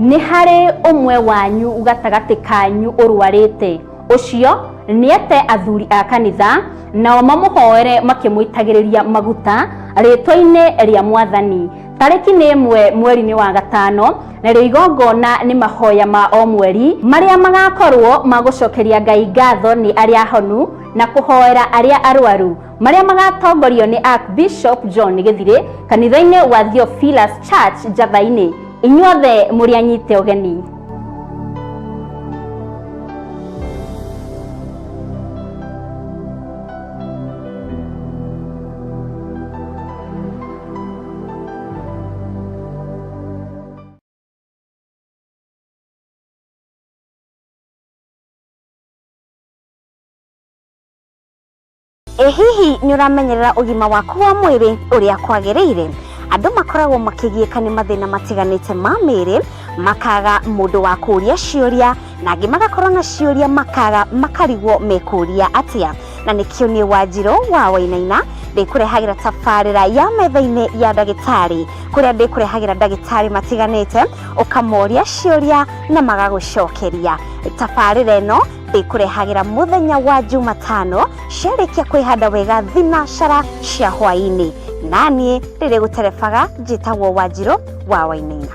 Nĩ harĩ ũmwe wanyu gatagati kanyu ũrwarĩte. Ũcio nĩete athuri a kanitha nao mamũhoere makĩmũitagĩrĩria maguta rĩtwa-inĩ rĩa Mwathani. Tarĩki nĩ 1 mweri wa gatano, na rĩo igongona nĩ mahoya ma o mweri marĩa magakorwo magũcokeria Ngai ngatho nĩ arĩa honu na kũhoera arĩa arwaru, marĩa magatongorio nĩ Archbishop John Gĩthirĩ kanitha-inĩ wa Theophilus Church Njatha-inĩ. Inyuothe mũrĩ anyite ũgeni. Hihi nĩ ũramenyerera ũgima waku wa mwĩrĩ ũrĩa kwagĩrĩire? Andũ makoragwo makĩgiĩka nĩ mathĩna matiganĩte ma mĩĩrĩ, makaga mũndũ wa kũũria ciũria, na angĩ magakorwo na ciũria makaga makarigwo mekũũria atĩa. Na nĩkĩo niĩ Wanjirũ wa Wainaina ndĩkũrehagĩra tabarĩra ya metha-inĩ ya ndagĩtarĩ, kũrĩa ndĩkũrehagĩra ndagĩtarĩ matiganĩte ũkamoria ciũria na magagũcokeria. Tabarĩra ĩno ndĩkũrehagĩra mũthenya wa Jumatano ciarĩkia kwĩhanda wega thinacara cia hwaĩ-inĩ. Naniĩ rĩrĩ gũterebaga njĩtagwo Wanjirũ wa Wainaina.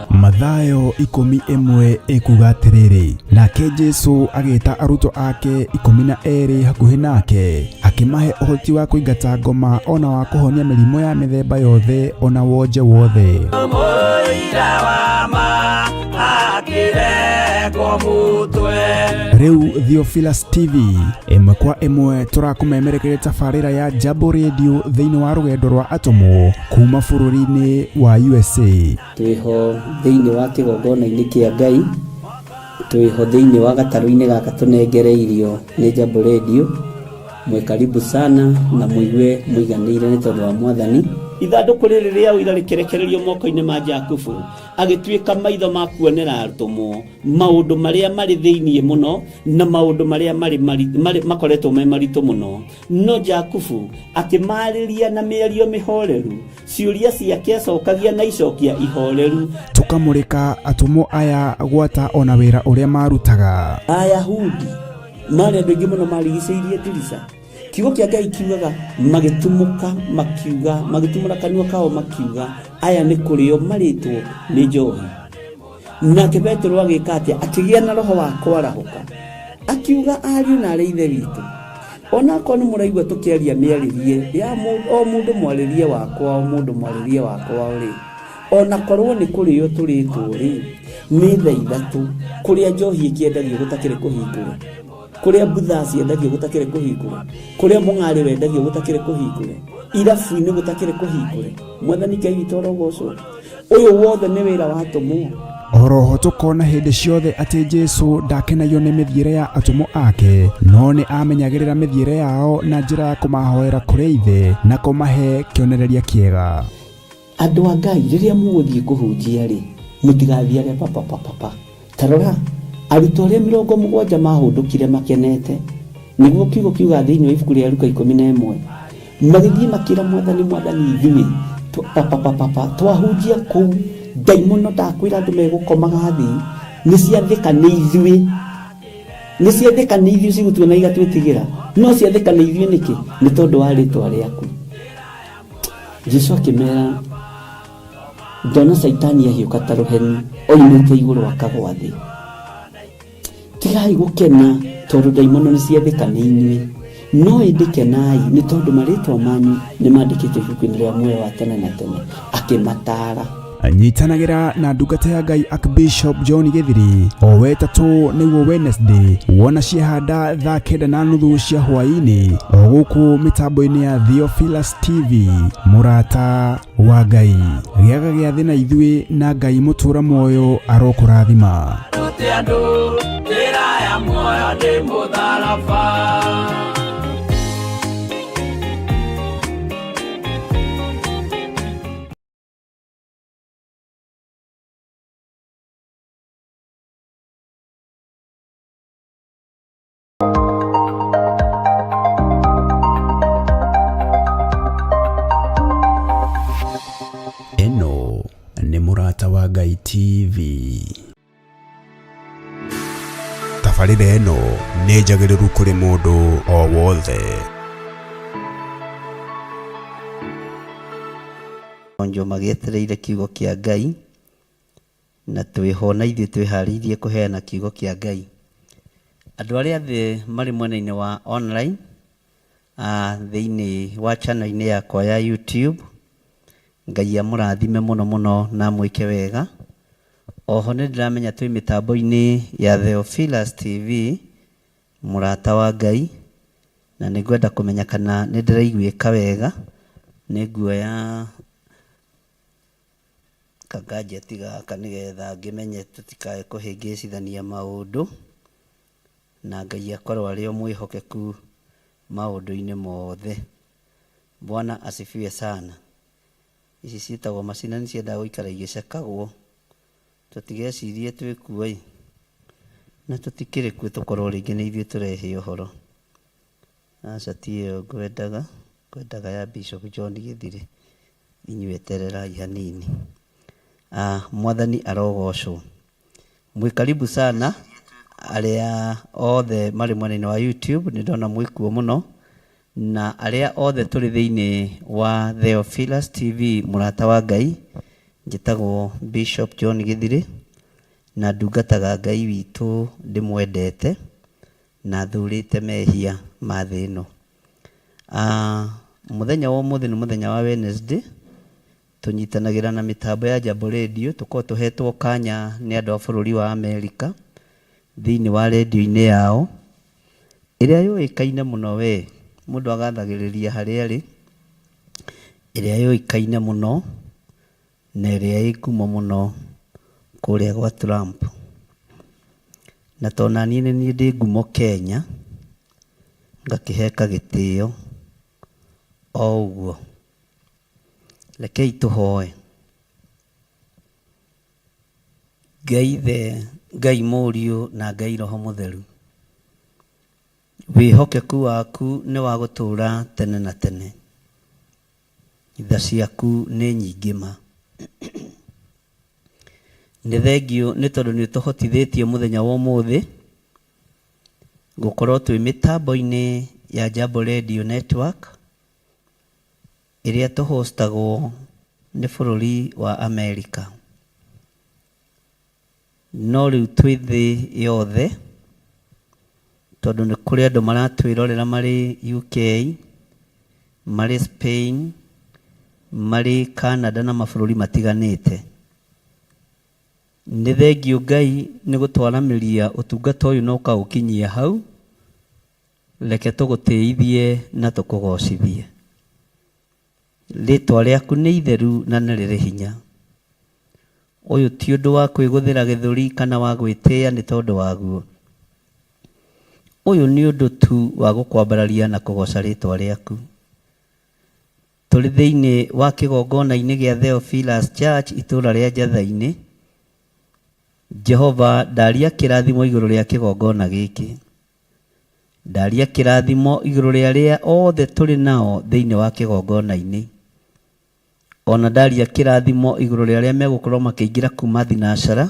Mathayo 11 ikuga atĩrĩrĩ, nake Jesu agĩĩta arutwo ake 12 hakuhĩ nake, akĩmahe ũhoti wa kũingata ngoma ona wa kũhonia mĩrimũ ya mĩthemba yothe ona wonje wothe. Rĩu Theophilus TV ĩmwe kwa ĩmwe tũrakũmemerekeria tabarĩra ya Jambo Radio thĩinĩ wa rũgendo rwa atũmwo kuma bũrũri-inĩ wa USA. Twĩho thĩinĩ wa kĩgongona-inĩ kĩa Ngai, twĩho thĩinĩ wa gatarũ-inĩ gaka tũnengereirio nĩ Jambo Radio. Mwe karibu sana na mũigue mũiganĩire nĩ tondũ wa Mwathani. Ithandũkũ rĩrĩ rĩa ũira rĩkĩrekererio moko-inĩ ma Jakubu, agĩtuĩka maitho ma kuonera atũmwo maũndũ marĩa marĩ thĩinĩ mũno na maũndũ marĩa makoretwo me maritũ mũno. No Jakubu akĩmarĩria na mĩario mĩhoreru, ciũria ciake acokagia na icokia ihoreru. Tũkamũrĩka atũmwo aya gwata ona wĩra ũrĩa marutaga. Ayahudi marĩ andũ aingĩ mũno marigicĩirie ndirica. Kiugo kĩa Ngai kiugaga magĩtumũka makiuga, magĩtumũra kanua kao makiuga aya nĩ kũrĩo marĩtwo nĩ njohi. Nake Petero agĩka atĩa? Akĩgĩa na roho wa kwarahũka, akiuga ariũ na arĩ ithe witũ, ona korwo nĩ mũraigua tũkĩaria mĩarĩrie ya o mũndũ mwarĩrie wakwa, o mũndũ mwarĩrie wakwa rĩ, ona korwo nĩ kũrĩo tũrĩtwo rĩ, nĩ thaa ithatũ kũrĩa njohi ĩkĩendagio gũtakĩrĩ kũhingũra, kũrĩa butha ciendagio gũtakĩrĩ kũhingũra, kũrĩa mũng'arĩ wendagio gũtakĩrĩ kũhingũra, irabu-inĩ gũtakĩrĩ kũhingũra. Mwathani Ngai witũ arogocwo. Ũyũ wothe nĩ wĩra wa atũmwo. Oroho tũkona hĩndĩ ciothe atĩ Jesu ndakenagio nĩ mĩthiĩre ya atũmwo ake, no nĩ amenyagĩrĩra mĩthiĩre yao na njĩra ya kũmahoera kũrĩ ithe na kũmahe kĩonereria kĩega. Andũ a Ngai rĩrĩa mũgũthiĩ kũhunjia rĩ, mũtigathiage papa. Tarora arutwo arĩa 70 mahũndũkire makenete, nĩguo kiugo kiuga thĩinĩ wa ibuku rĩa Luka 11, magĩthiĩ makĩra Mwathani ithuĩ twahunjia kũu, ndaimono ndakwĩra andũ megũkomaga thĩ, nĩciathĩka nĩ ithuĩ cigũtuona igatwĩtigĩra, no ciathĩka nĩ ithuĩ nĩkĩ? Nĩ tondũ wa rĩtwa rĩaku. Jesu akĩmera, ndona Saitani ahiũka ta rũheni oimĩte igũrũ akagwa thĩ. Tigai gũkena tondũ ndaimono nĩciathĩka nĩ inyuĩ, no ĩndĩ kenai nĩ tondũ marĩtwa manyu nĩ mandĩkĩtwo ibuku-inĩ rĩa muoyo wa tene na tene. Akĩmataara. nyitanagira na ndungata ya Ngai Archbishop John Githiri o wetatu niguo Wednesday wona ciehanda thaa 9:30 cia hwaini o guku mitambo-ini ya Theophilus TV murata wa Ngai giaga gia thina ithui na Ngai mutura moyo arokurathima eno ni murata wa Ngai TV. Tabarĩra ĩno nĩ njagĩrĩru kũrĩ mũndũ o wothe. Onjo magĩetereire kiugo kĩa Ngai na twĩho na ithuĩ twĩharĩirie kũheana kiugo kĩa Ngai. Andũ arĩa thĩ marĩ mwena-inĩ wa online thĩinĩ wa channel-inĩ yakwa ya YouTube, Ngai amũrathime mũno mũno na mwĩke wega. Oho nĩ ndĩramenya twĩ mĩtambo-inĩ ya Theophilus TV murata wa Ngai, na nĩngwenda kũmenya kana nĩ ndĩraiguĩka wega. Nĩ nguoya kaganjeti gaka nĩgetha ngĩmenye tũtikae kũhĩngĩcithania maũndũ, na Ngai akorwo arĩ o mwĩhokeku maũndũ-inĩ mothe. Bwana asifiwe sana. Ici ciĩtagwo macina nĩ ciendaga gũikara igĩcekagwo, tũtigecirie twĩkuo na tũtikĩrĩ kuo, tũkorwo rĩngĩ nĩ ithuĩ tũrehe ũhoro. Aca ti ĩyo ngwendaga ya Bishop John Githiri, inyuĩ etererai hanini. Mwathani arogocwo. Mwĩ karibu sana arĩa othe marĩ mwena-inĩ wa YouTube, nĩ ndona mwĩkuo mũno, na arĩa othe tũrĩ thĩinĩ wa Theophilus TV murata wa Ngai. Njĩtagwo Bishop John Githiri na ndungataga Ngai witũ ndĩmwendete na thurĩte mehia ma thĩ ĩno. Mũthenya wa ũmũthĩ nĩ mũthenya wa Wednesday, tũnyitanagĩra na mĩtambo ya Jambo Radio, tũkorwo tũhetwo kanya nĩ andũ a bũrũri wa Amerika thĩinĩ wa redio-inĩ yao ĩrĩa yũĩkaine mũno we mũndũ agathagĩrĩria harĩa arĩ, ĩrĩa yũĩkaine mũno na ĩrĩa ĩkumo mũno kũrĩa gwa Trump. Na tona niĩ ndĩ ngumo Kenya, ngakĩheka gĩtĩo o ũguo. Rekei tũhoe. Ngai Mũriũ na Ngai Roho Mũtheru, wĩhokeku waku nĩ wa gũtũũra tene na tene. Tha ciaku nĩ nyingĩ ma. Nĩ thengio nĩ tondũ nĩ ũtũhotithĩtie mũthenya wa ũmũthĩ gũkorwo twĩ mĩtambo-inĩ ya Jambo Radio Network ĩrĩa tũhostagwo nĩ bũrũri wa Amerika. No rĩu twĩ thĩ yothe, tondũ nĩ kũrĩ andũ maratwĩrorera marĩ UK, marĩ Spain, marĩ Canada na mabũrũri matiganĩte. Nĩ thengio Ngai nĩ gũtwaranĩria ũtungata ũyũ na ũkaũkinyia hau. Reke tũgũtĩithie na tũkũgocithie. Rĩtwa rĩaku nĩ itheru na nĩ rĩrĩ hinya. Ũyũ ti ũndũ wa kwĩgũthĩra gĩthũri kana wa gwĩtĩĩa nĩ tondũ waguo. Ũyũ nĩ ũndũ tu wa gũkwambararia na kũgoca rĩtwa rĩaku. Tũrĩ thĩinĩ wa kĩgongona-inĩ gĩa Theophilus Church itũũra rĩa Njatha-inĩ. Jehova ndaria kĩrathimo igũrũ rĩa kĩgongona gĩkĩ. Ndaria kĩrathimo igũrũ rĩa arĩa othe tũrĩ nao thĩinĩ wa kĩgongona-inĩ. Ona ndaria kĩrathimo igũrũ rĩa arĩa megũkorwo makĩingĩra kuma thinacara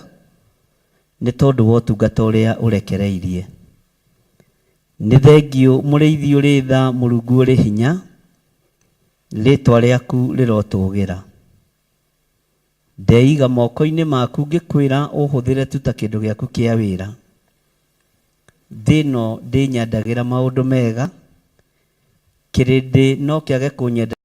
nĩ tondũ wa ũtungata ũrĩa ũrekereirie. Nĩ thengio mũrĩithi ũrĩ tha, Mũrungu ũrĩ hinya, rĩtwa rĩaku rĩrotũgĩra. Ndeiga moko-inĩ maku ngĩkwĩra ũhũthĩre tu ta kĩndũ gĩaku kĩa wĩra. Thĩ ĩno ndĩnyandagĩra maũndũ mega, kĩrĩndĩ no kĩage kũnyenda.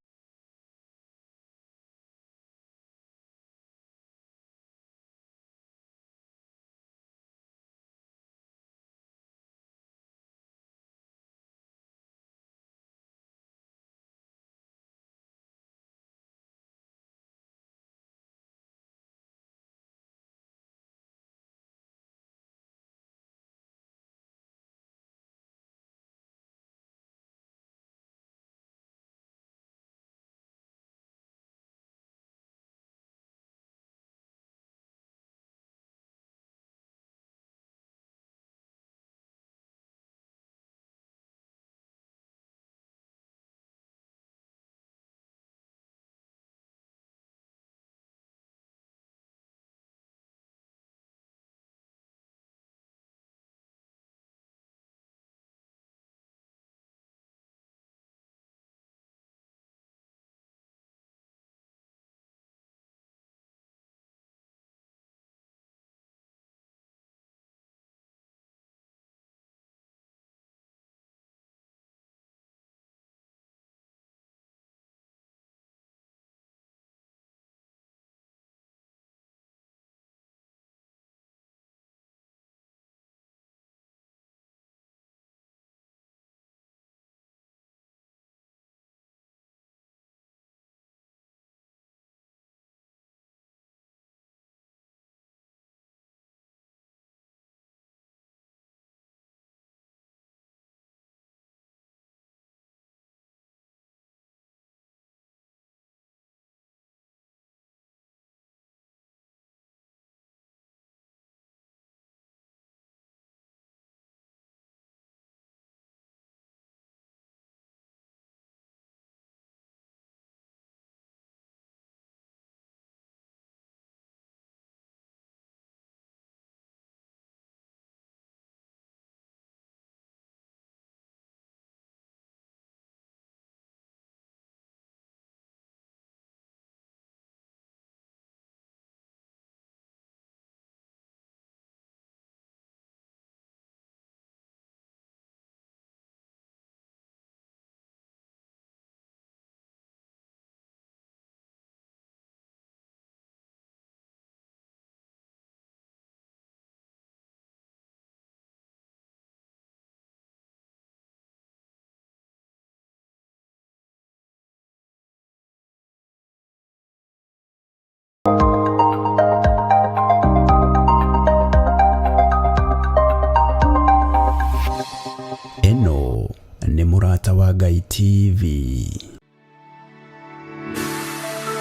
nĩ Mũrata wa Ngai TV.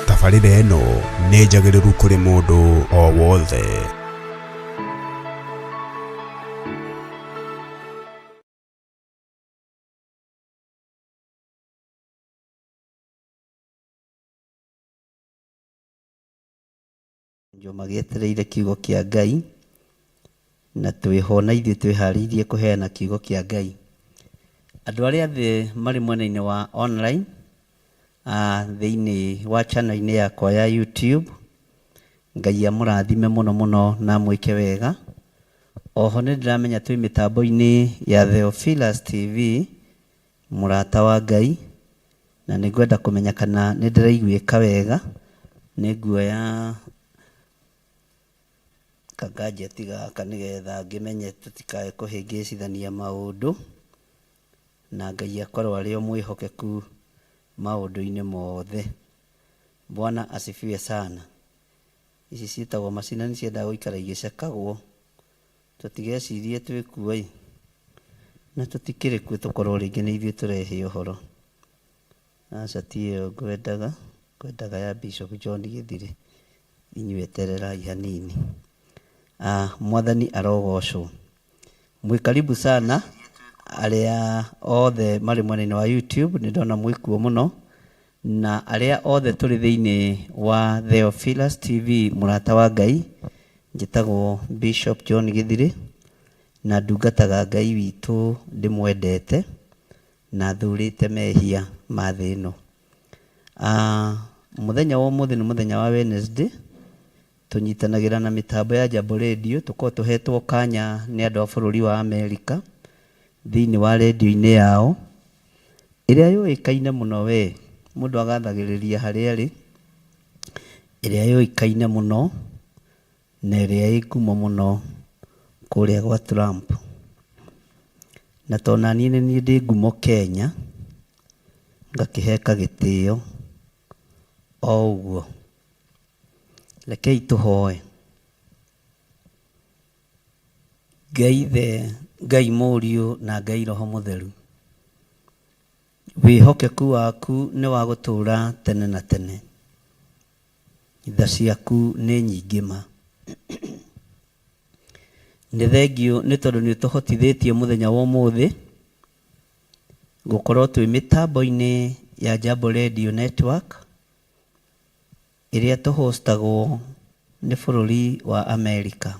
Tabarĩra ĩno nĩ njagĩrĩru kũrĩ mũndũ o wothe. Njoma gĩetereire kiugo kĩa Ngai na twĩho na ithuĩ twĩharĩirie kũheana kiugo kĩa Ngai. Andũ arĩa thĩ marĩ mwena-inĩ wa online thĩinĩ wa channel-inĩ yakwa ya YouTube, Ngai amũrathime mũno mũno na mwĩke wega. Oho nĩ ndĩramenya twĩ mĩtambo-inĩ ya Theophilus TV, Mũrata wa Ngai, na nĩngwenda kũmenya kana nĩ ndĩraiguĩka wega. Nĩ nguoya kaganjeti gaka nĩgetha ngĩmenye tũtikae kũhĩngĩcithania maũndũ, na Ngai akorwo arĩ o mwĩhokeku maũndũ-inĩ mothe. Bwana asifiwe sana. Ici ciĩtagwo macina nĩ ciendaga gũikara igĩcekagwo, tũtigecirie twĩkuo na tũtikĩrĩ kuo, tũkorwo rĩngĩ nĩ ithuĩ tũrehe ũhoro. Aca ti ĩyo ngwendaga ya Bishop John Gĩthire, inyuĩ etererai hanini. Mwathani arogocwo. Mwĩ karibu sana arĩa othe marĩ mwena-inĩ wa YouTube, nĩ ndona mwĩkuo mũno, na arĩa othe tũrĩ thĩinĩ wa Theophilus TV, Mũrata wa Ngai. Njĩtagwo Bishop John Gĩthire na ndungataga Ngai witũ ndĩmwendete na thurĩte mehia ma thĩ ĩno. Mũthenya wa ũmũthĩ nĩ mũthenya wa Wednesday, tũnyitanagĩra na mĩtambo ya Jambo Radio, tũkorwo tũhetwo kanya nĩ andũ a bũrũri wa Amerika thĩinĩ wa radio-inĩ yao ĩrĩa yũĩkaine mũno, we mũndũ agathagĩrĩria harĩa arĩ, ĩrĩa yũĩkaine mũno na ĩrĩa ĩ ngumo mũno kũrĩa gwa Trump. Na tona niĩ nĩ ndĩ ngumo Kenya, ngakĩheka gĩtĩo o ũguo. Rekei tũhoe. Ngai Mũriũ na Ngai Roho Mũtheru, wĩhokeku waku nĩ wa gũtũũra tene na tene. Tha ciaku nĩ nyingĩ ma. Nĩ thengio nĩ tondũ nĩ ũtũhotithĩtie mũthenya wa ũmũthĩ gũkorwo twĩ mĩtambo-inĩ ya Jambo Radio Network ĩrĩa tũhostagwo nĩ bũrũri wa Amerika.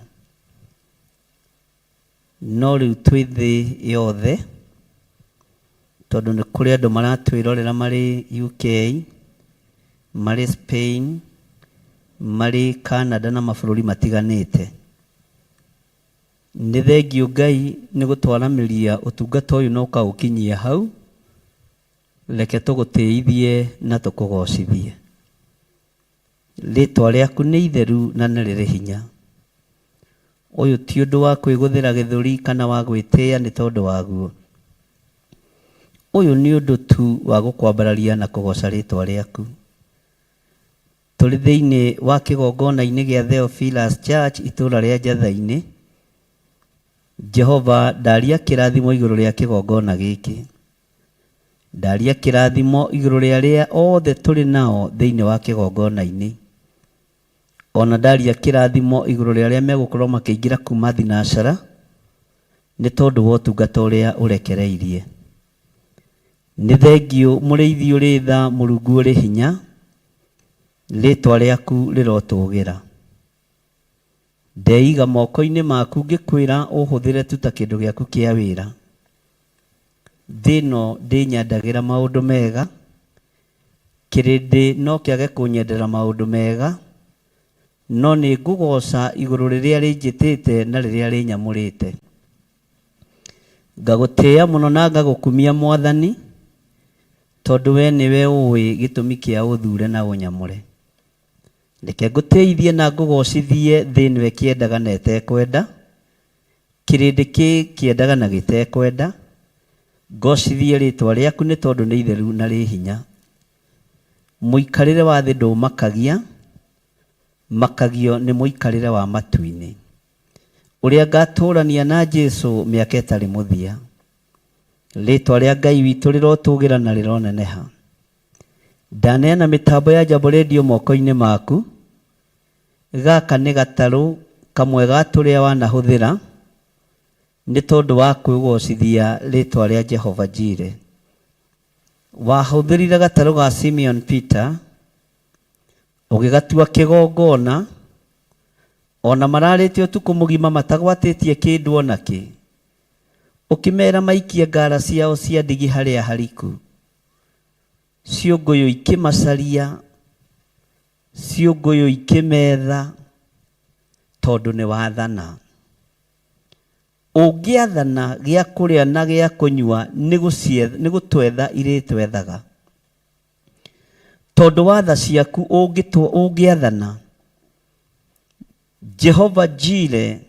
No rĩu twĩ thĩ yothe, tondũ nĩ kũrĩ andũ maratwĩrorera marĩ UK, marĩ Spain, marĩ Canada na mabũrũri matiganĩte. Nĩ thengio Ngai nĩ gũtwaranĩria ũtungata ũyũ na ũkaũkinyia hau. Reke tũgũtĩithie na tũkũgocithie. Rĩtwa rĩaku nĩ itheru na nĩ rĩrĩ hinya. Ũyũ ti ũndũ wa kwĩgũthĩra gĩthũri kana wa gwĩtĩĩa nĩ tondũ waguo. Ũyũ nĩ ũndũ tu wa gũkwambararia na kũgoca rĩtwa rĩaku. Tũrĩ thĩinĩ wa kĩgongona-inĩ gĩa Theophilus Church itũũra rĩa Njatha-inĩ. Jehova ndaria kĩrathimo igũrũ rĩa kĩgongona gĩkĩ. Ndaria kĩrathimo igũrũ rĩa arĩa othe tũrĩ nao thĩinĩ wa kĩgongona-inĩ. Ona ndaria kĩrathimo igũrũ rĩa arĩa megũkorwo makĩingĩra kuma thinacara nĩ tondũ wa ũtungata ũrĩa ũrekereirie. Nĩ thengio mũrĩithi ũrĩ tha, Mũrungu ũrĩ hinya, rĩtwa rĩaku rĩrotũgĩra. Ndeiga moko-inĩ maku ngĩkwĩra ũhũthĩre tu ta kĩndũ gĩaku kĩa wĩra. Thĩ ĩno ndĩnyendagĩra maũndũ mega, kĩrĩndĩ no kĩage kũnyendera maũndũ mega, no nĩ ngũgoca igũrũ rĩrĩa rĩnjĩtĩte na rĩrĩa rĩnyamũrĩte. Ngagũtĩĩa mũno na ngagũkumia Mwathani, tondũ we nĩwe ũĩ gĩtũmi kĩa ũthure na ũnyamũre. Reke ngũtĩithie na ngũgocithie thĩ nĩwe kĩendaga na ĩtekwenda, kĩrĩndĩ kĩendaga na gĩtekwenda. Ngocithie rĩtwa rĩaku nĩ tondũ nĩ itheru na rĩ hinya. Mũikarĩre wa thĩ ndũmakagia, makagio nĩ mũikarĩre wa matu-inĩ. Ũrĩa ngatũrania na Jesũ mĩaka ĩtarĩ mũthia. Rĩtwa rĩa Ngai witũ rĩrotũgĩra na rĩroneneha. Ndaneana mĩtambo ya Jambo Radio moko-inĩ maku. Gaka nĩ gatarũ kamwe ga tũrĩa wanahũthĩra nĩ tondũ wa kwĩgocithia rĩtwa rĩa Jehova Jireh. Wahũthĩrire gatarũ ga Simeon Peter ũgĩgatua kĩgongona, ona mararĩte ũtukũ mũgima matagwatĩtie kĩndũ ona kĩ, ũkĩmera maikie ngara ciao cia ndigi harĩa hariku, ciũngũyũ ikĩmacaria, ciũngũyũ ikĩmetha, tondũ nĩ wathana. Ũngĩathana gĩa kũrĩa na gĩa kũnyua nĩ gũtwetha irĩtwethaga. Tondũ watha ciaku ũngĩathana, Jehova Jireh,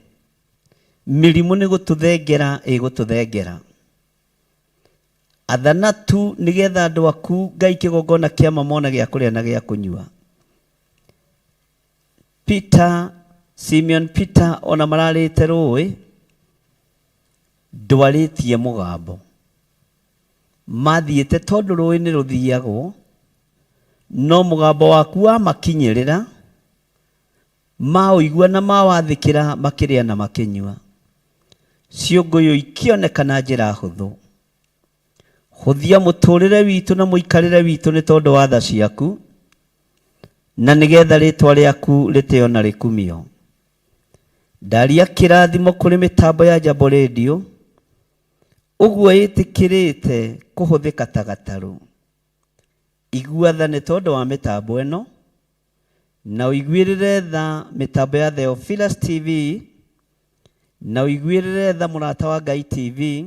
mĩrimũ nĩ gũtũthengera ĩgũtũthengera. Athana tu nĩgetha andũ aku Ngai kĩgongona kĩa mamona gĩa kũrĩa na gĩa kũnyua. Simeon Peter ona mararĩte rũĩ ndwarĩtie mũgambo. Mathiĩte tondũ rũĩ nĩ rũthiagwo, no mũgambo waku wa makinyĩrĩra, maũigua na mawathĩkĩra makĩrĩa na makĩnyua. Ciũngũyũ ikĩoneka na njĩra hũthũ. Hũthia mũtũrĩre witũ na mũikarĩre witũ nĩ tondũ wa tha ciaku, na nĩgetha rĩtwa rĩaku rĩtĩo na rĩkumio. Ndaria kĩrathimo kũrĩ mĩtambo ya Jambo Radio, ũguo ĩtĩkĩrĩte kũhũthĩka ta gatarũ. Igua tha nĩ tondũ wa mĩtambo ĩno, na ũiguĩrĩre tha mĩtambo ya Theophilus TV, na ũiguĩrĩre tha Mũrata wa Ngai TV,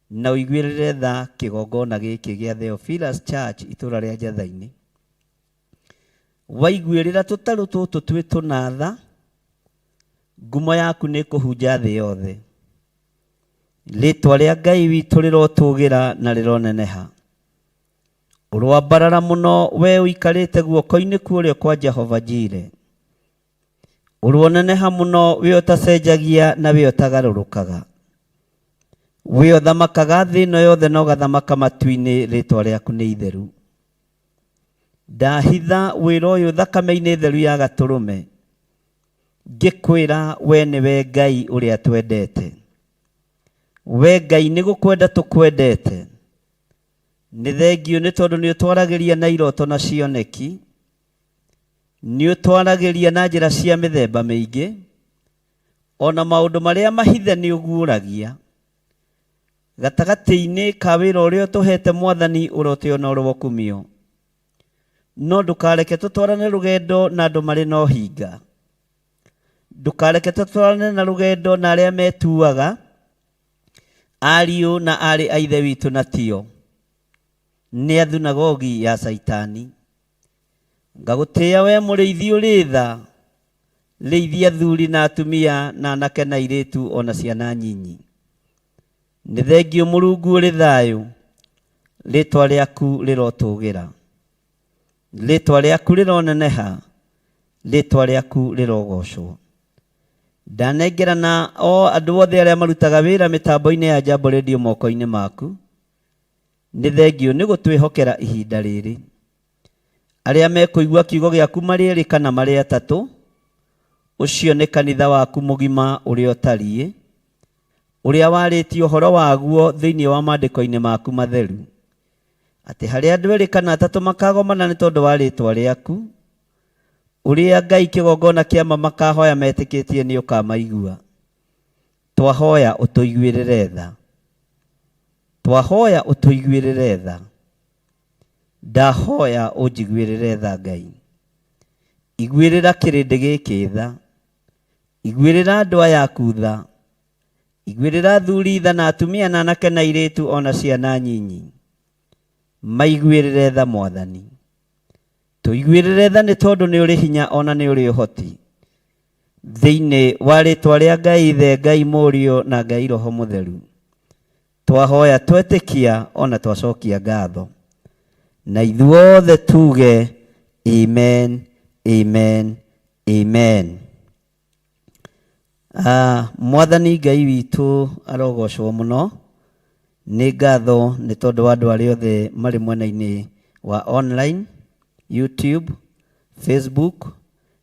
na ũiguĩrĩre tha kĩgongona gĩkĩ gĩa Theophilus Church itũra rĩa Njatha-inĩ. Waiguĩrĩra tũtarũ tũtũ twĩ tũnatha, ngumo yaku nĩ kũhunja thĩ yothe. Rĩtwa rĩa Ngai witũ rĩrotũgĩra na rĩroneneha. Ũrwambarara mũno we ũikarĩte guoko-inĩ kũrĩa kwa Jehova Jireh. Ũrwoneneha mũno we ũtacenjagia na we ũtagarũrũkaga. We ũthamakaga thĩ ĩno yothe na ũgathamaka matu-inĩ, rĩtwa rĩaku nĩ itheru. Ndahitha wĩra ũyũ thakame-inĩ theru ya Gatũrũme, ngĩkwĩra we nĩwe Ngai ũrĩa twendete. We Ngai nĩ gũkwenda tũkwendete. Nĩ thengio nĩ tondũ nĩ ũtwaragĩria na iroto na cioneki, nĩ ũtwaragĩria na njĩra cia mĩthemba mĩingĩ, ona maũndũ marĩa mahithe nĩ ũguũragia. Gatagatĩ-inĩ ka wĩra ũrĩa ũtũhete Mwathani ũrotĩo na ũrũgũkumio. No ndũkareke tũtwarane rũgendo na andũ marĩ na ũhinga. Ndũkareke tũtwarane na rũgendo na arĩa metuaga ariũ na arĩ a ithe witũ na tio. Nĩ athunagogi ya Saitani. Ngagũtĩĩa we mũrĩithi ũrĩ tha, rĩithia athuri na atumia na anake na airĩtu ona ciana nyinyi. Nĩ thengio Mũrungu ũrĩ thayũ, rĩtwa rĩaku rĩrotũgĩra. Rĩtwa rĩaku rĩroneneha, rĩtwa rĩaku rĩrogocwo. Ndanengerana o andũ othe arĩa marutaga wĩra mĩtambo-inĩ ya Jambo Radio moko-inĩ maku. Nĩ thengio nĩ gũtwĩhokera ihinda rĩrĩ. Arĩa mekũigua kiugo gĩaku marĩ erĩ kana marĩ atatũ, ũcio nĩ kanitha waku mũgima ũrĩa ũtariĩ, ũrĩa warĩtie ũhoro waguo thĩinĩ wa maandĩko-inĩ maku matheru, atĩ harĩa andũ erĩ kana atatũ makagomana nĩ tondũ wa rĩtwa rĩaku, ũrĩa Ngai kĩgongona kĩama makahoya metĩkĩtie nĩ ũkamaigua. Twahoya ũtũiguĩrĩre tha. Twahoya ũtũiguĩrĩre tha. Ndahoya ũnjiguĩrĩre tha Ngai. Iguĩrĩra kĩrĩndĩ gĩkĩ tha. Iguĩrĩra andũ aya aku tha. Iguĩrĩra athuri tha na atumia na anake na airĩtu ona ciana nyinyi. Maiguĩrĩre tha Mwathani. Tũiguĩrĩre tha nĩ tondũ nĩ ũrĩ hinya ona nĩ ũrĩ ũhoti. Thĩinĩ wa rĩtwa rĩa Ngai Ithe, Ngai Mũriũ na Ngai Roho Mũtheru. Twahoya twetĩkia ona twacokia ngatho. Na ithuothe tuge amen, amen, amen. Mwathani Ngai witũ arogocwo mũno, nĩ ngatho nĩ tondũ wa andũ arĩa othe marĩ mwena-inĩ wa online, YouTube, Facebook,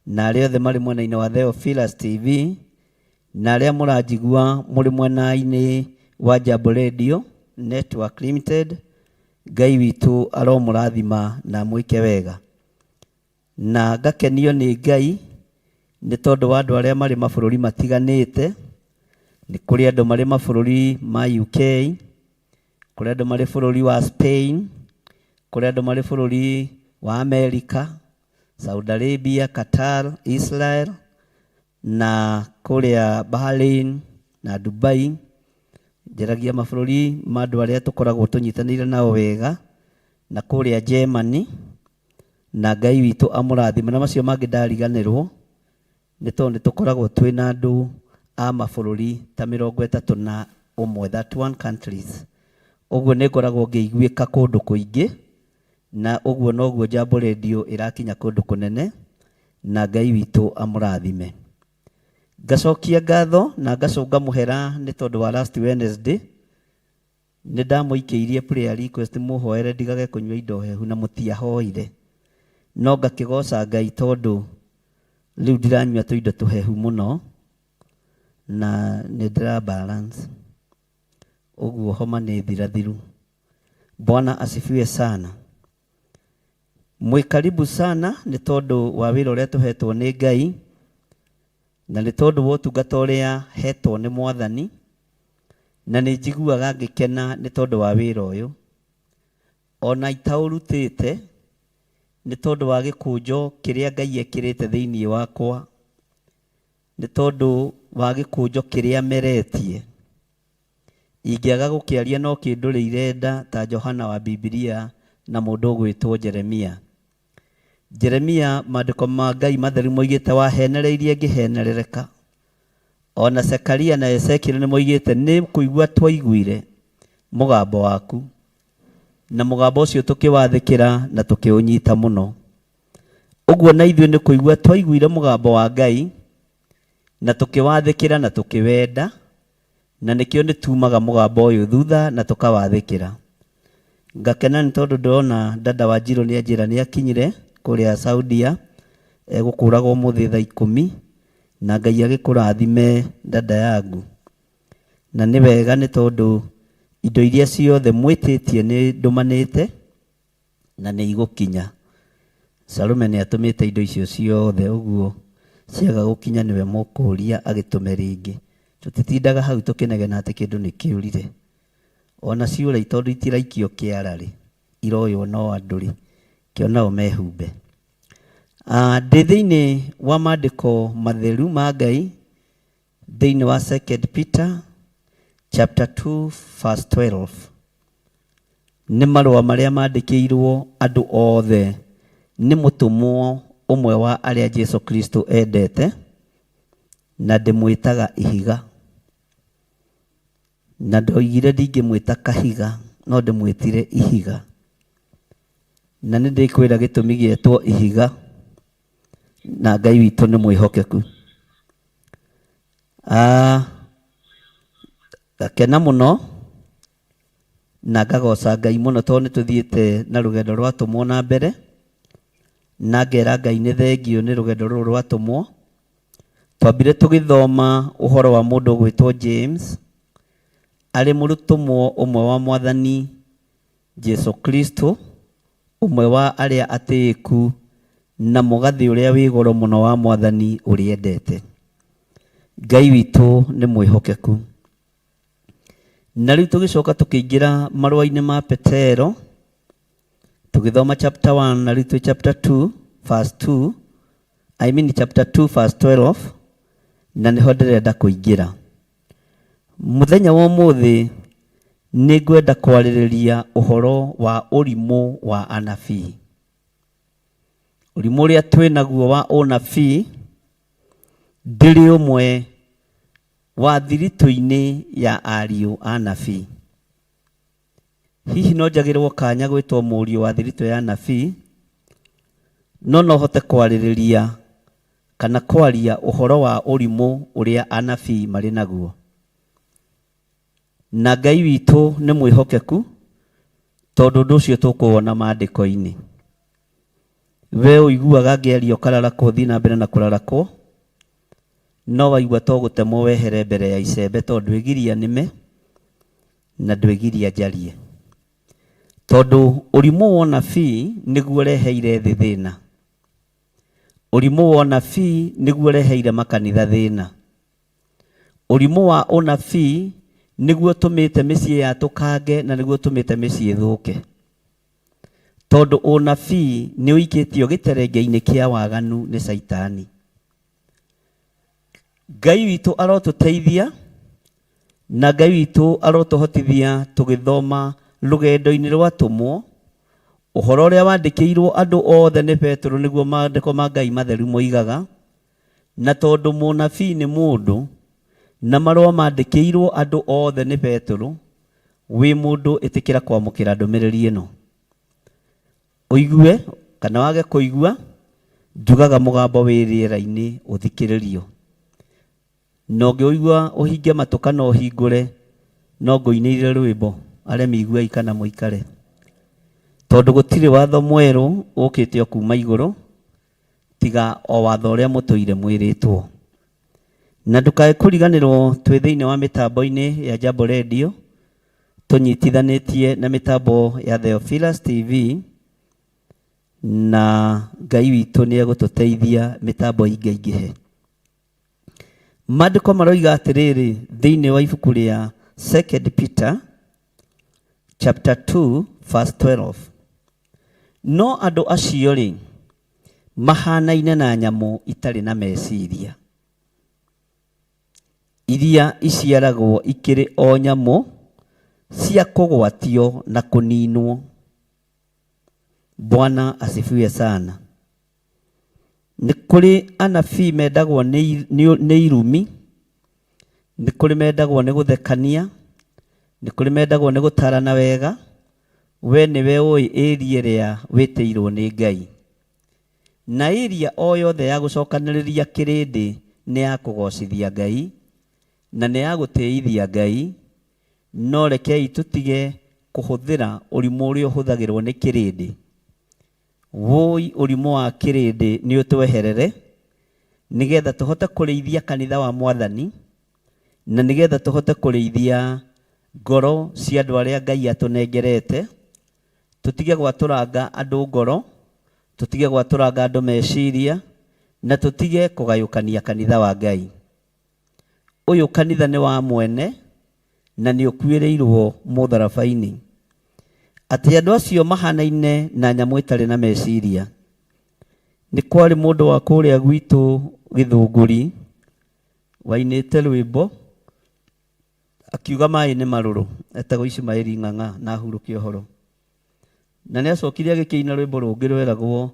na arĩa othe marĩ mwena-inĩ wa Theophilus TV, na arĩa mũranjigua mũrĩ mwena-inĩ wa Jambo Radio Network Limited. Ngai witũ aromũrathima na mwĩke wega, na ngakenio nĩ Ngai nĩ tondũ wa andũ arĩa marĩ mabũrũri matiganĩte. Nĩ kũrĩ andũ marĩ mabũrũri ma UK, kũrĩ andũ marĩ bũrũri wa Spain, kũrĩ andũ marĩ bũrũri wa America, Saudi Arabia, Qatar, Israel, na kũrĩa Bahrain na Dubai. Njeragia mabũrũri ma andũ arĩa tũkoragwo tũnyitanĩire nao wega, na kũrĩa Germany, na Ngai witũ amũrathime. Na macio mangĩ ndariganĩrwo nĩ tondũ nĩ tũkoragwo twĩna andũ a mabũrũri ta 31, 31 countries. Ũguo nĩ ngoragwo ngĩiguĩka kũndũ kũingĩ, na ũguo noguo Jambo Radio ĩrakinya kũndũ kũnene, na Ngai witũ amũrathime. Ngacokia ngatho na ngacũnga mũhera nĩ tondũ wa last Wednesday nĩ ndamũikĩirie prayer request mũhoere ndigage kũnyua indo hehu na mũtiahoire, no ngakĩgoca Ngai tondũ rĩu ndiranyua tũindo tũhehu mũno na nĩ ndĩra balance, ũguo homa nĩ thirathiru. Bwana asifiwe sana. Mwĩkaribu sana nĩ tondũ wa wĩra ũrĩa tũhetwo nĩ Ngai, na nĩ tondũ wa ũtungata ũrĩa hetwo nĩ Mwathani, na nĩ njiguaga ngĩkena nĩ tondũ wa wĩra ũyũ. Ona itaũrutĩte nĩ tondũ wa gĩkũnjo kĩrĩa Ngai ekĩrĩte thĩinĩ wakwa, nĩ tondũ wa gĩkũnjo kĩrĩa meretie. Ingĩaga gũkĩaria no kĩndũrĩire nda ta Johana wa Biblia na mũndũ ũgwĩtwo Jeremia. Jeremia maandĩko ma Ngai matheru moigĩte wahenereirie ngĩhenerereka. Ona Zekaria na Ezekiel nĩ moigĩte nĩ kũigua twaiguire mũgambo waku, na mũgambo ũcio tũkĩwathĩkĩra na tũkĩũnyita mũno. Ũguo na ithuĩ nĩ kũigua twaiguire mũgambo wa Ngai na tũkĩwathĩkĩra na tũkĩwenda, na nĩkĩo nĩ tumaga mũgambo ũyũ thutha na tũkawathĩkĩra. Ngakena nĩ tondũ ndĩrona dada wa Njirũ nĩ anjĩra nĩ akinyire kũrĩa Saudia, gũkũragwo mũthĩ thaa 10, na Ngai agĩkũrathime dada yangu. Na nĩ wega nĩ tondũ indo iria ciothe mwĩtĩtie nĩ ndũmanĩte na nĩ igũkinya. Salome nĩ atũmĩte indo icio ciothe, ũguo ciaga gũkinya nĩwe mũkũria agĩtũme rĩngĩ. Tũtitindaga hau tũkĩnegena atĩ kĩndũ nĩ kĩũrire. Ona ciũra tondũ itiraikio kĩara-rĩ, iroywo no andũ-rĩ, kĩonao mehumbe. Ndĩ thĩinĩ wa maandĩko matheru ma Ngai thĩinĩ wa 2 Peter chapter 2 verse 12. Nĩ marũa marĩa maandĩkĩirwo andũ othe nĩ mũtũmwo ũmwe wa arĩa Jesu Kristo endete, na ndĩmwĩtaga ihiga. Na ndoigire ndingĩmwĩta kahiga, no ndĩmwĩtire ihiga. Na nĩ ndĩkwĩra gĩtũmi gĩetwo ihiga, na Ngai witũ nĩ mwĩhokeku. Gakena mũno na ngagoca Ngai mũno tondũ nĩ tũthiĩte na rũgendo rwatũmwo na mbere, na ngera Ngai nĩ thengio nĩ rũgendo rũrũ rwatũmwo. Twambire tũgĩthoma ũhoro wa mũndũ ũgwĩtwo James, arĩ mũrutũmwo ũmwe wa Mwathani Jesu Kristo, ũmwe wa arĩa atĩĩku na mũgathĩ ũrĩa wĩ goro mũno wa Mwathani ũrĩa endete. Ngai witũ nĩ mwĩhokeku. Na rĩu tũgĩcoka tũkĩingĩra marũa-inĩ ma Petero, tũgĩthoma chapter 1 na rĩu twĩ chapter 2 verse 2, chapter 2 verse 12, na nĩho ndĩrenda kũingĩra. Mũthenya wa ũmũthĩ nĩ ngwenda kwarĩrĩria ũhoro wa ũrimũ wa anabii. Ũrimũ ũrĩa twĩnaguo wa ũnabii ndĩrĩ ũmwe wa thiritũ-inĩ ya ariũ a anabii. Hihi no njagĩrwo kanya gwĩtwo mũriũ wa thiritũ ya anabii, no hote kwarĩrĩria kana kwaria ũhoro wa ũrimũ ũrĩa anabii marĩ naguo. na Ngai witũ nĩ mwĩhokeku tondũ ũndũ ũcio tũkũwona maandĩko-inĩ. We ũiguaga ngĩaria ũkararakwo, thiĩ na mbere na kũrarakwo, no waigua to gũtemwo wehere mbere ya icembe, tondũ ndwĩgiria nĩme na ndwĩgiria njarie. Tondũ ũrimũ wa ũnabii nĩguo ũreheire thĩ thĩna. Ũrimũ wa ũnabii nĩguo ũreheire makanitha thĩna. Ũrimũ wa ũnabii nĩguo ũtũmĩte mĩciĩ yatũkange na nĩguo ũtũmĩte mĩciĩ ĩthũke. Tondũ ũnabii nĩ ũikĩtio gĩterenge-inĩ kĩa waganu nĩ Saitani. Ngai witũ arotũteithia na Ngai witũ arotũhotithia tũgĩthoma rũgendo-inĩ rwatũmwo ũhoro ũrĩa wandĩkĩirwo andũ othe nĩ Petero, nĩguo maandĩko ma Ngai matheru moigaga. Na tondũ mũnabii nĩ mũndũ na marũa mandĩkĩirwo andũ othe nĩ Petero, wĩ mũndũ ĩtĩkĩra kwamũkĩra ndũmĩrĩri ĩno. Ũigue kana wage kũigua, njugaga mũgambo wĩ rĩera-inĩ ũthikĩrĩrio. Na ũngĩigua ũhinge matũ kana ũhingũre, no ngũinĩire rwĩmbo, aremi iguai kana mũikare. Tondũ gũtirĩ watho mwerũ ũkĩte o kuuma igũrũ tiga o watho ũrĩa mũtũire mwĩrĩtwo. Na ndũkae kũriganĩrwo twĩ thĩinĩ wa mĩtambo-inĩ ya Jambo Radio, tũnyitithanĩtie na mĩtambo ya Theophilus TV, na Ngai witũ nĩ egũtũteithia mĩtambo ingĩhe. Maandĩko maroiga atĩrĩrĩ thĩinĩ wa ibuku rĩa 2 Peter chapter 2 verse 12. No andũ acio rĩ mahanaine na nyamũ itarĩ na meciria, iria iciaragwo ikĩrĩ o nyamũ cia kũgwatio na kũninwo. Bwana asifiwe sana. Nĩ kũrĩ anabii mendagwo nĩ irumi, nĩ kũrĩ mendagwo nĩ gũthekania, nĩ kũrĩ mendagwo nĩ gũtarana wega. We nĩwe ũĩ ĩria ĩrĩa wĩtĩirwo nĩ Ngai, na ĩria o yothe ya gũcokanĩrĩria kĩrĩndĩ nĩ ya kũgocithia Ngai na nĩ ya gũtĩithia Ngai. No rekei tũtige kũhũthĩra ũrimũ ũrĩa ũhũthagĩrwo nĩ kĩrĩndĩ. Woi ũrimũ wa kĩrĩndĩ nĩ ũtweherere, nĩgetha tũhote kũrĩithia kanitha wa Mwathani, na nĩgetha tũhote kũrĩithia ngoro cia andũ arĩa Ngai atũnengerete. Tũtige gwatũranga andũ ngoro, tũtige gwatũranga andũ meciria, na tũtige kũgayũkania kanitha wa Ngai. Ũyũ kanitha nĩ wa mwene na nĩ ũkuĩrĩirwo mũtharaba-inĩ. Atĩ andũ acio mahanaine na nyamũ itarĩ na meciria. Nĩ kwarĩ mũndũ wa kũrĩa gwitũ Gĩthũngũri wainĩte rwĩmbo akiuga maĩ nĩ marũrũ, etagwo Ismaili Ng'ang'a na ahurũke ũhoro. Na nĩ acokire agĩkĩina rwĩmbo rũngĩ rweragwo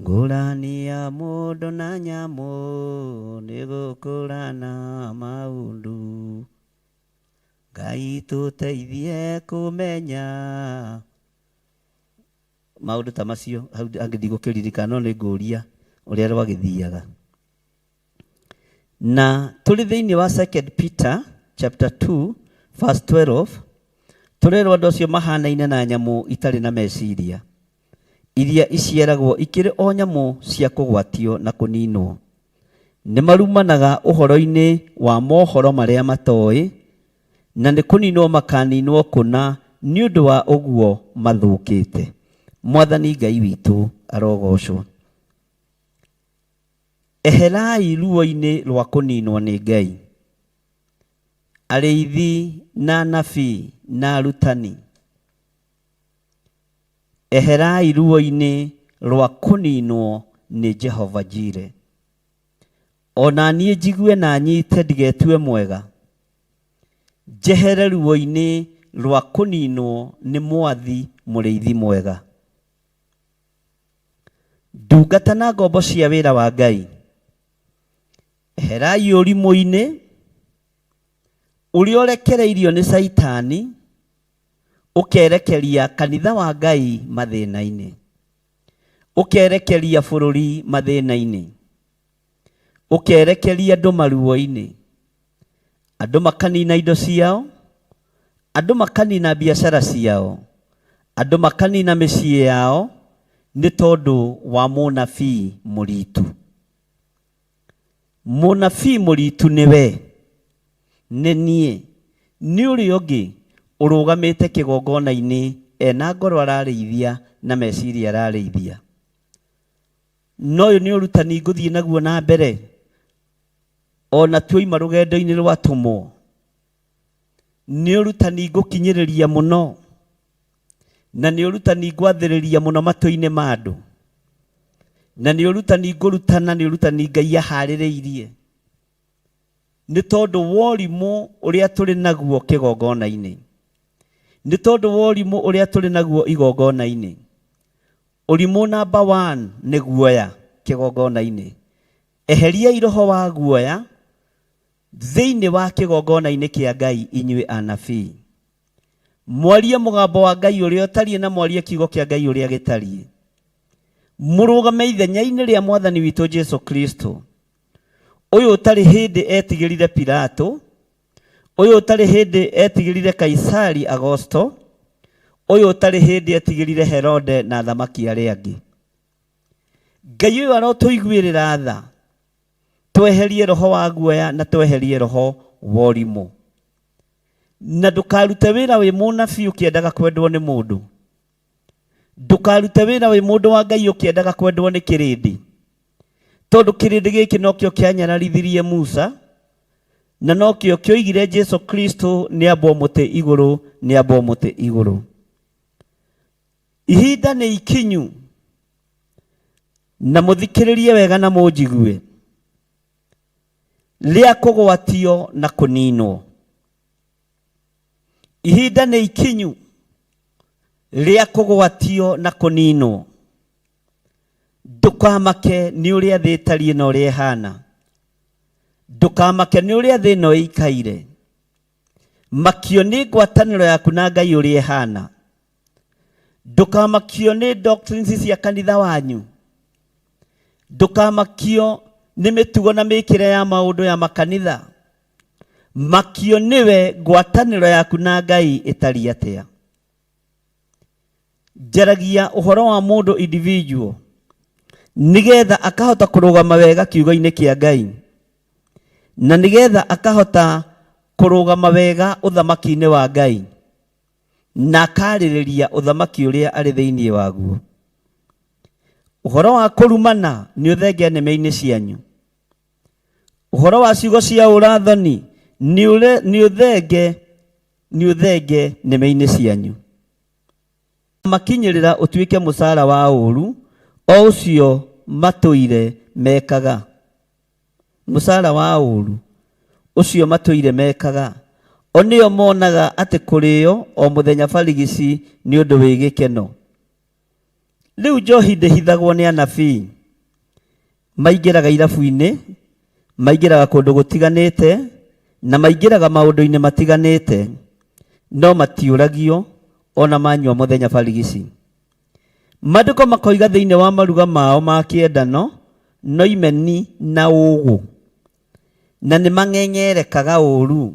ngũrani ya mũndũ na nyamũ nĩ gũkũrana maũndũ. Ngai tũteithie kũmenya maũndũ ta macio. Hau angĩthiĩ gũkĩririkana no nĩ ngũria ũrĩa rwagĩthiaga. Na tũrĩ thĩinĩ wa 2 Peter chapter 2 verse 12, tũrerwo andũ acio mahanaine na nyamũ itarĩ na meciria, iria iciaragwo ikĩrĩ o nyamũ cia kũgwatio na kũninwo. Nĩ marumanaga ũhoro-inĩ wa mohoro marĩa matoĩ, na nĩ kũninwo makaninwo kũna nĩ ũndũ wa ũguo mathũkĩte. Mwathani Ngai witũ arogocwo. Eherai ruo-inĩ rwa kũninwo nĩ Ngai. Arĩithi na anabii na arutani, eherai ruo-inĩ rwa kũninwo nĩ Jehova Jire. Ona niĩ njigue na nyite ndigetue mwega, njehere ruo-inĩ rwa kũninwo nĩ Mwathi mũrĩithi mwega. Ndungata na ngombo cia wĩra wa Ngai, eherai ũrimũ-inĩ ũrĩa ũrekereirio nĩ Saitani, ũkerekeria kanitha wa Ngai mathĩna-inĩ, ũkerekeria bũrũri mathĩna-inĩ, ũkerekeria andũ maruo-inĩ. Andũ makanina indo ciao, andũ makanina biacara ciao, andũ makanina mĩciĩ yao nĩ tondũ wa mũnabii mũritu. Mũnabii mũritu nĩwe, nĩ niĩ, nĩ ũrĩa ũngĩ ũrũgamĩte kĩgongona-inĩ ena ngoro ararĩithia na meciria ararĩithia. No ũyũ nĩ ũrutani ngũthiĩ naguo na mbere ona tuoima rũgendo-inĩ rwatũmwo. Nĩ ũrutani ngũkinyĩrĩria mũno na nĩ ũrutani ngwathĩrĩria mũno matũ-inĩ ma andũ, na nĩ ũrutani ngũrutana, nĩ ũrutani Ngai aharĩrĩirie, nĩ tondũ worimũ ũrĩa tũrĩ naguo kĩgongona-inĩ, nĩ tondũ worimũ ũrĩa tũrĩ naguo igongona-inĩ. Ũrimũ namba 1 nĩ guoya kĩgongona-inĩ. Eheriai roho wa guoya thĩinĩ wa kĩgongona-inĩ kĩa Ngai, inyuĩ anabii. Mwarie mũgambo wa Ngai ũrĩa ũtariĩ na mwarie kiugo kĩa Ngai ũrĩa gĩtariĩ. Mũrũgame ithenya-inĩ rĩa Mwathani witũ Jesu Kristo, ũyũ ũtarĩ hĩndĩ etigĩrire Pilato, ũyũ ũtarĩ hĩndĩ etigĩrire Kaisari Agosto, ũyũ ũtarĩ hĩndĩ etigĩrire Herode na thamaki arĩa angĩ. Ngai ũyũ arotũiguĩrĩra tha, tweherie roho wa guoya na tweherie roho wa ũrimũ. Na ndũkarute wĩra wĩ mũnabii ũkĩendaga kwendwo nĩ mũndũ. Ndũkarute wĩra wĩ mũndũ wa Ngai ũkĩendaga kwendwo nĩ kĩrĩndĩ, tondũ kĩrĩndĩ gĩkĩ nokĩo kĩanyararithirie Musa, na nokĩo kĩoigire Jesu Kristo nĩ ambwo mũtĩ igũrũ, nĩ ambwo mũtĩ igũrũ. Ihinda nĩ ikinyu, na mũthikĩrĩrie wega na mũnjigue, rĩa kũgwatio na kũninwo. Ihinda nĩ ikinyu rĩa kũgwatio na kũninwo. Ndũkamake nĩ ũrĩa thĩ ĩtariĩ na ũrĩa ĩhana. Ndũkamake nĩ ũrĩa thĩ ĩno ĩikaire. Makio nĩ ngwatanĩro yaku na Ngai ũrĩa ĩhana. Ndũkamakio nĩ doctrines cia kanitha wanyu. Ndũkamakio nĩ mĩtugo na mĩkĩre ya maũndũ ya makanitha. Makio nĩwe ngwatanĩro yaku na Ngai ĩtariĩ atĩa. Njaragia ũhoro wa mũndũ individual nigetha akahota kũrũgama wega kiugo-inĩ kĩa Ngai, na nigetha akahota kũrũgama wega ũthamaki-inĩ wa Ngai, na akarĩrĩria ũthamaki ũrĩa arĩ thĩinĩ waguo. Ũhoro wa kũrumana nĩ ũthenge nĩme-inĩ cianyu. Ũhoro wa ciugo cia ũrathoni nĩ ũthenge nĩme-inĩ cianyu. Makinyĩrĩra ũtuĩke mũcara wa ũru, o ũcio matũire mekaga. Mũcara wa ũru ũcio matũire mekaga, o nĩo monaga atĩ kũrĩo o mũthenya barigici nĩ ũndũ wĩ gĩkeno. Rĩu njohi ndĩhithagwo nĩ anabii. Maingĩraga irabu-inĩ, maingĩraga kũndũ gũtiganĩte, na maingĩraga maũndũ-inĩ matiganĩte, no matiũragio ona manyua mũthenya barigici. Maandĩko makoiga thĩinĩ wa maruga mao ma kĩendano, no imeni na ũgũ, na nĩ mang'eng'erekaga ũru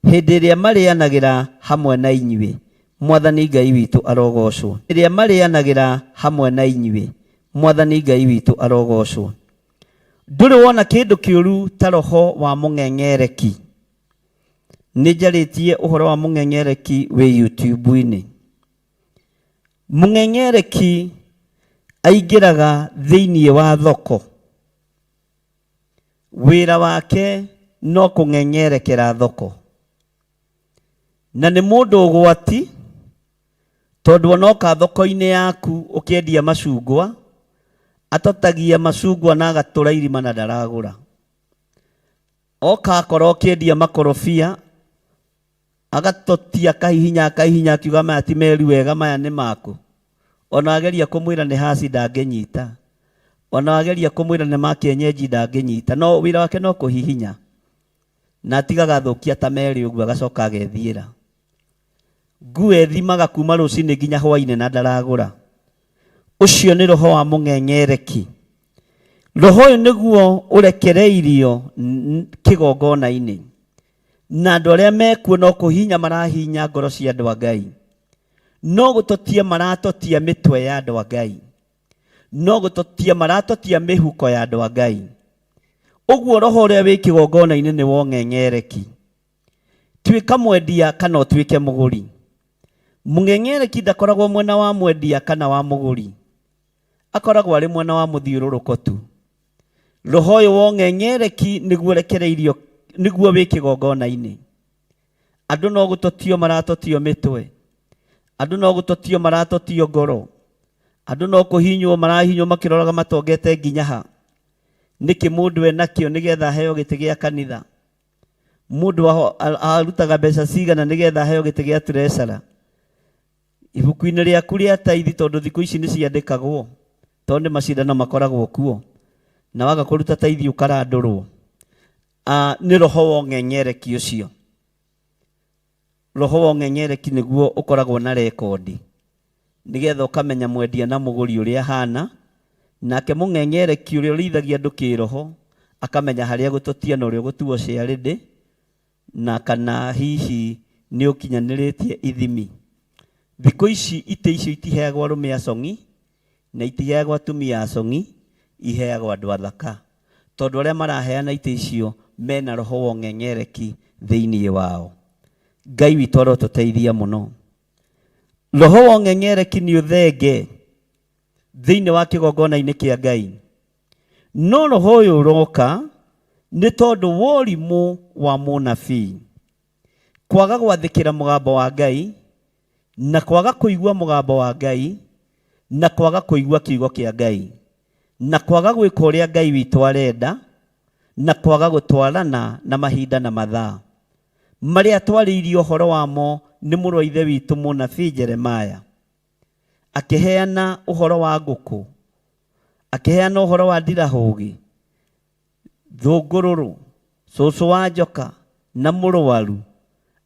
hĩndĩ ĩrĩa marĩanagĩra hamwe na inyuĩ. Mwathani Ngai witũ arogocwo. Ĩrĩa marĩanagĩra hamwe na inyuĩ. Mwathani Ngai witũ arogocwo. Ndũrĩ wona kĩndũ kĩũru ta roho wa mũng'eng'ereki. Nĩ njarĩtie ũhoro wa mũng'eng'ereki wĩ YouTube-inĩ. Mũng'eng'ereki aingĩraga thĩinĩ wa thoko. Wĩra wake no kũng'eng'erekera thoko. Na nĩ mũndũ ũgwati, tondũ onoka thoko-inĩ yaku ũkĩendia macungwa, atotagia macungwa na agatũra irima na ndaragũra. Oka akorwo ũkĩendia makorobia, agatotia akahihinya akiuga maya ti meru wega, maya nĩ maku. Ona ageria kũmwĩra nĩ haci ndangĩnyita, ona ageria kũmwĩra nĩ ma kienyeji ndangĩnyita, no wĩra wake no kũhihinya, na atigaga thũkia ta merĩ ũguo agacoka agethiĩra. Nguo ethimaga kuma rũcinĩ nginya hwainĩ na ndaragũra. Ũcio nĩ roho wa mũng'eng'ereki. Roho ũyũ nĩguo ũrekereirio kĩgongona-inĩ. na andũ arĩa mekuo no kũhinya marahinya ngoro cia andũ a Ngai, no gũtotia maratotia mĩtwe ya andũ a Ngai, no gũtotia maratotia mĩhuko ya andũ a Ngai. Ũguo roho ũrĩa wĩ kĩgongona-inĩ nĩ wong'eng'ereki. Tuĩka mwendia kana ũtuĩke mũgũri. Mũng'eng'ereki ndakoragwo mwena wa mwendia kana wa mũgũri, akoragwo arĩ mwena wa mũthiũrũrũko tu. Roho ũyũ wong'eng'ereki nĩguo rekereirio, nĩguo wĩ kĩgongona-inĩ. Andũ no gũtotio maratotio mĩtwe, andũ no gũtotio maratotio ngoro, andũ no kũhinywo marahinywo makĩroraga matongete nginya ha. Nĩkĩ mũndũ enakĩo nĩgetha aheo gĩtĩ gĩa kanitha? Mũndũ arutaga mbeca cigana nĩgetha aheo gĩtĩ gĩa treasurer? Ibuku-inĩ rĩaku rĩa taithi, tondũ thikũ ici nĩ ciandĩkagwo, tondũ nĩ macindano makoragwo kuo, na waga kũruta taithi ũkarandũrwo. Nĩ roho wong'eng'ereki ũcio. Roho wong'eng'ereki nĩguo ũkoragwo na rekondi, nĩgetha ũkamenya mwendia na mũgũri ũrĩa hana. Nake mũng'eng'ereki ũrĩa ũrĩithagia andũ kĩroho akamenya harĩa gũtotia na ũrĩa gũtuo ciarĩndĩ, na kana hihi nĩ ũkinyanĩrĩtie ithimi. Thikũ ici itĩ icio itiheagwo arũme acong'i na itiheagwo atumia acong'i, iheagwo andũ athaka, tondũ arĩa maraheana itĩ icio mena roho wong'eng'ereki thĩinĩ wao. Ngai witũ arotũteithia mũno. Roho wong'eng'ereki nĩ ũthenge thĩinĩ wa kĩgongona-inĩ kĩa Ngai. No roho ũyũ ũroka nĩ tondũ wa ũrimũ wa mũnabii, kwaga gwathĩkĩra mũgambo wa Ngai, na kwaga kũigua mũgambo wa Ngai, na kwaga kũigua kiugo kĩa Ngai, na kwaga gwĩka ũrĩa Ngai witũ arenda, na kwaga gũtwarana na mahinda na mathaa marĩa twarĩirio ũhoro wamo nĩ mũrũ wa ithe witũ mũnabii Jeremaya, akĩheana ũhoro wa ngũkũ, akĩheana ũhoro wa ndirahũgĩ, thũngũrũrũ, cũcũ wa njoka na mũrũaru,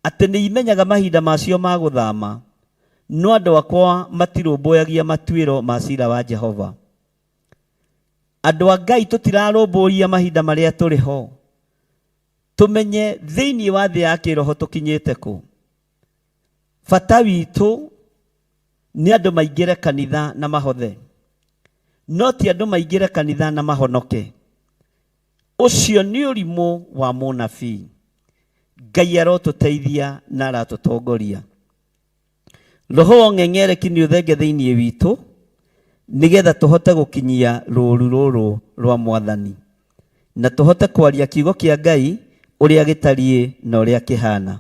atĩ nĩ imenyaga mahinda macio ma gũthama, no andũ akwa matirũmbũyagia matuĩro ma ciira wa Jehova. Andũ a Ngai tũtirarũmbũria mahinda marĩa tũrĩ ho, tũmenye thĩinĩ wa thĩ ya kĩroho tũkinyĩte kũ. Bata witũ nĩ andũ maingĩre kanitha na mahothe, no ti andũ maingĩre kanitha na mahonoke. Ũcio nĩ ũrimũ wa mũnabii. Ngai arotũteithia na aratũtongoria. Roho wong'eng'ereki nĩ ũthenge thĩinĩ witũ, nĩgetha tũhote gũkinyia rũũru rũrũ rwa Mwathani, na tũhote kwaria kiugo kĩa Ngai ũrĩa gĩtariĩ na ũrĩa kĩhana.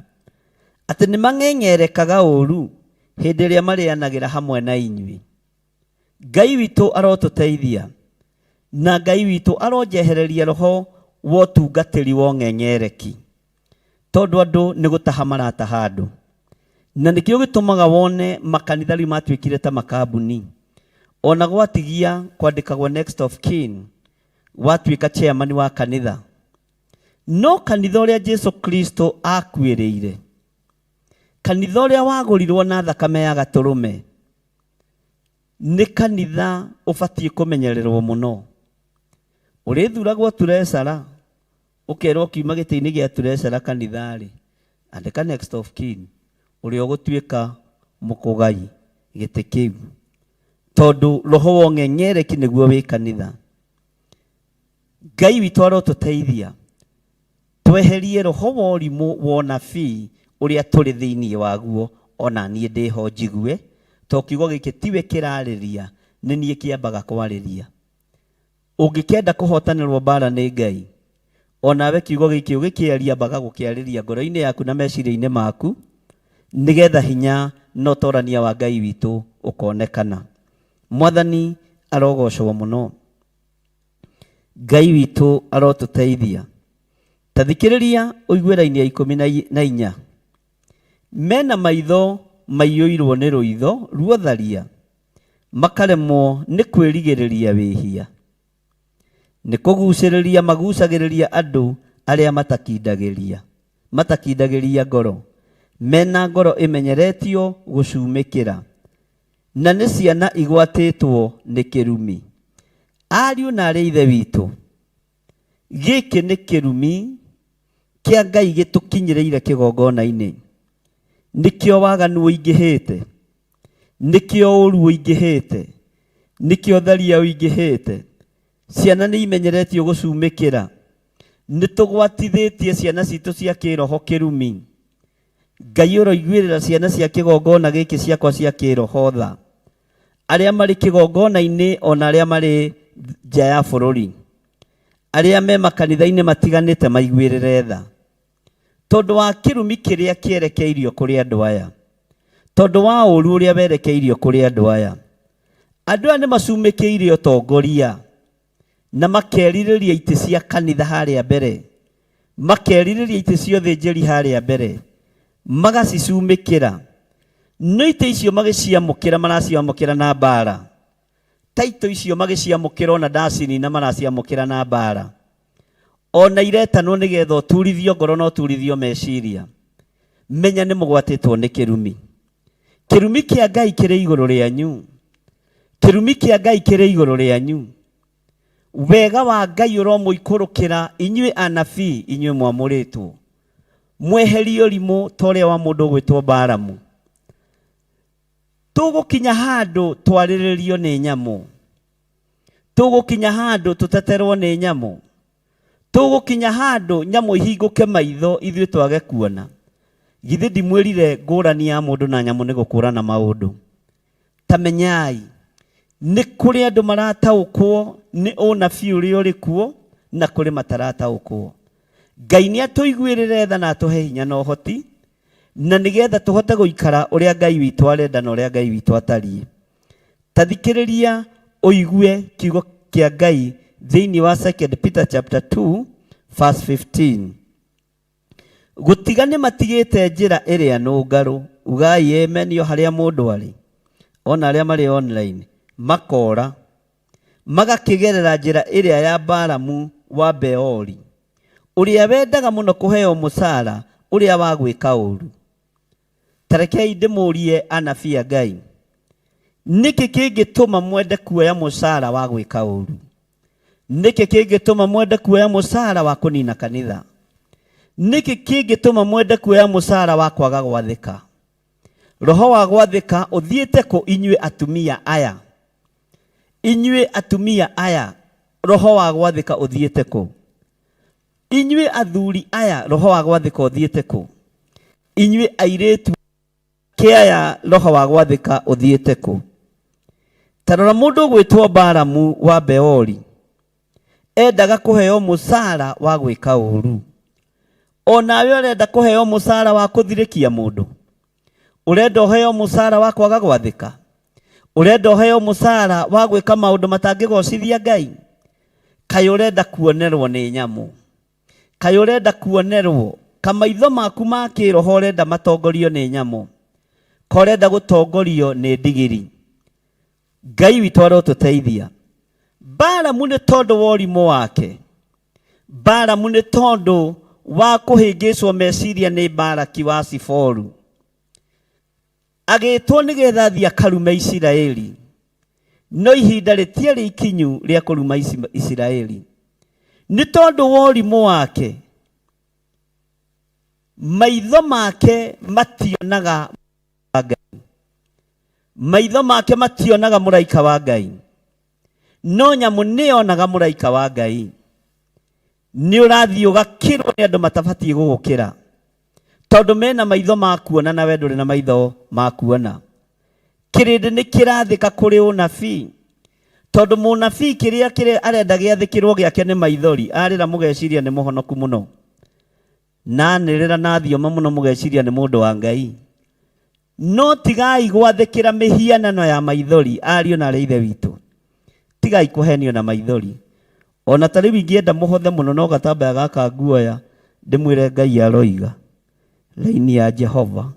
Atĩ nĩ mang'eng'erekaga ũru hĩndĩ ĩrĩa marĩanagĩra hamwe na inyuĩ. Ngai witũ arotũteithia, na Ngai witũ aronjehereria roho wa ũtungatĩri wong'eng'ereki, tondũ andũ nĩ gũtaha marataha andũ. Na nĩkĩo gĩtũmaga wone makanitha rĩu matuĩkire ta makambuni. Ona gwatigia kwandĩkagwo next of kin, watuĩka chairman wa kanitha. No kanitha ũrĩa Jesu Kristo akuĩrĩire, kanitha ũrĩa wagũrirwo na thakame ya gatũrũme, nĩ kanitha ũbatiĩ kũmenyererwo mũno. Ũrĩthuragwo turesara, ũkerwo kiuma gĩtĩ-inĩ gĩa turesara kanitha-rĩ, andĩka next of kin, ũrĩa ũgũtuĩka mũkũgai gĩtĩ kĩu, tondũ roho wong'eng'ereki nĩguo wĩ kanitha. Ngai witũ arotũteithia tweherie roho wa ũrimũ wa ũnabii ũrĩa tũrĩ thĩinĩ waguo. Ona niĩ ndĩho njigue, to kiugo gĩkĩ tiwe kĩrarĩria, nĩ niĩ kĩambaga kwarĩria. Ũngĩkenda kũhotanĩrwo mbara nĩ Ngai, onawe kiugo gĩkĩ ũgĩkĩaria mbaga gũkĩarĩria ngoro-inĩ yaku na meciria-inĩ maku, nĩgetha hinya na ũtorania wa Ngai witũ ũkonekana. Mwathani arogocwo mũno. Ngai witũ arotũteithia. Ta thikĩrĩria ũigue raini ya 14. Mena maitho maiyũirwo nĩ rũitho ruotharia, makaremwo nĩ kwĩrigĩrĩria wĩhia, nĩ kũgucĩrĩria magucagĩrĩria andũ arĩa matakindagĩria ngoro, mena ngoro ĩmenyeretio gũcumĩkĩra, na nĩ ciana igwatĩtwo nĩ kĩrumi. Ariũ na arĩ ithe witũ, gĩkĩ nĩ kĩrumi kia Ngai gitukinyireire kigongona-ini, nikio waganu uingihite, nikio uru uingihite, nikio tharia uingihite. Ciana ni imenyeretio gucumikira, nitugwatithitie ciana citu cia kiroho kirumi. Ngai uroiguirira ciana cia kigongona giki ciakwa cia kiroho tha, aria mari kigongona-ini ona aria mari nja ya bururi, aria me makanitha-ini matiganite maiguirire tha, tondu wa kirumi kiria kierekeirio kuri andu aya, tondu wa uru uria berekeirio kuri andu aya. Andu aya ni macumikiire utongoria na makeririria ite cia kanitha haria mbere, makeririria ite cia uthinjiri haria mbere, magacicumikira. No ite icio magiciamukira, maraciamukira na mbara. Taito icio magiciamukira ona ndacini na maraciamukira na mbara. Ona iretanwo nigetha uturithio ngoro no uturithio meciria. Menya ni mugwatitwo ni kirumi. Kirumi kia Ngai kiri iguru rianyu, kirumi kia Ngai kiri iguru rianyu. Wega wa Ngai uromuikurukira inyue anabii, inyue mwamuritwo, mweherio rimu toria wa mundu gwitwo Balamu. Tugukinya handu twariririo ni nyamu, tugukinya handu tuteterwo ni nyamu, tugukinya handu nyamu ihinguke maitho ithuĩ twage kuona. Githĩ ndimwĩrire ngũrani ya mundu na nyamu ni gũkũrana maundu? Tamenyai ni kuri andu marataũkwo ni ũnabii ũrĩa ũrĩ kuo na kuri matarataũkwo. Ngai ni atuiguĩrĩre tha na atuhe hinya na ũhoti, na nigetha tuhote guikara uria Ngai witu arenda na uria Ngai witu atariĩ. Tathikĩrĩria ũigue kiugo kia Ngai thĩinĩ wa 2 Peter chapter 2 verse 15. Gũtigane matigĩte njĩra ĩrĩa nũngarũ, ugai amen o harĩa mũndũ arĩ, ona arĩa marĩ online, makora magakĩgerera njĩra ĩrĩa ya Balamu wa Beori, ũrĩa wendaga mũno kũheo mũcara ũrĩa wa gwĩka ũũru. Tarekei ndĩmũrie anabii a Ngai, nĩkĩ kĩngĩtũma mwende kuoya mũcara wa gwĩka ũũru? Nĩkĩ kĩngĩtũma mwende kuoya mũcara wa kũnina kanitha? Nĩkĩ kĩngĩtũma mwende kuoya mũcara wa kwaga gwathĩka? Roho wa gwathĩka ũthiĩte kũ inyuĩ atumia aya? Inyuĩ atumia aya, roho wa gwathĩka ũthiĩte kũ? Inyuĩ athuri aya, roho wa gwathĩka ũthiĩte kũ? Inyuĩ airĩtu kĩaya, roho wa gwathĩka ũthiĩte kũ? Tarora mũndũ gwĩtwo Balamu wa Beori endaga kũheo mũcara wa gwĩka ũũru. Onawe ũrenda kũheo mũcara wa kũthirĩkia mũndũ? Ũrenda ũheo mũcara wa kwaga gwathĩka? Ũrenda ũheo mũcara wa gwĩka maũndũ matangĩgocithia Ngai? Kaĩ ũrenda kuonerwo nĩ nyamu? Kaĩ ũrenda kuonerwo? Kamaitho maku ma kĩroho ũrenda matongorio nĩ nyamu? Ka ũrenda gũtongorio nĩ ndigiri? Ngai witũ arotũteithia. Balamu nĩ tondũ wa ũrimũ wake, Balamu nĩ tondũ wa kũhĩngĩcwo meciria nĩ Balaki wa Ziforu, agĩtwo nĩgetha athiĩ akarume Isiraeli, no ihinda rĩtiarĩ ikinyu rĩa kũruma Isiraeli. Nĩ tondũ wa ũrimũ wake, maitho make mationaga Ngai, maitho make mationaga mũraika wa Ngai, no nyamu nĩyonaga mũraika wa Ngai. Nĩ ũrathiĩ ũgakĩrwo nĩ andũ matabatiĩ gũgũkĩra, tondũ mena maitho ma kuona na we ndũrĩ na maitho ma kuona. Kĩrĩndĩ nĩ kĩrathĩka kũrĩ ũnabii, tondũ mũnabii kĩrĩa arenda gĩathĩkĩrwo gĩake nĩ maithori. Arĩra mũgeciria nĩ mũhonoku mũno, na anĩrĩra na thioma mũno mũgeciria nĩ mũndũ wa Ngai. No tigai gwathĩkĩra mĩhianano ya maithori, ariũ na arĩ ithe witũ. Tigai kũhenio na maithori. Ona ta rĩu ingĩenda mũhothe mũno no gatambaya gaka nguoya ndĩmwĩre Ngai aroiga raini ya Jehova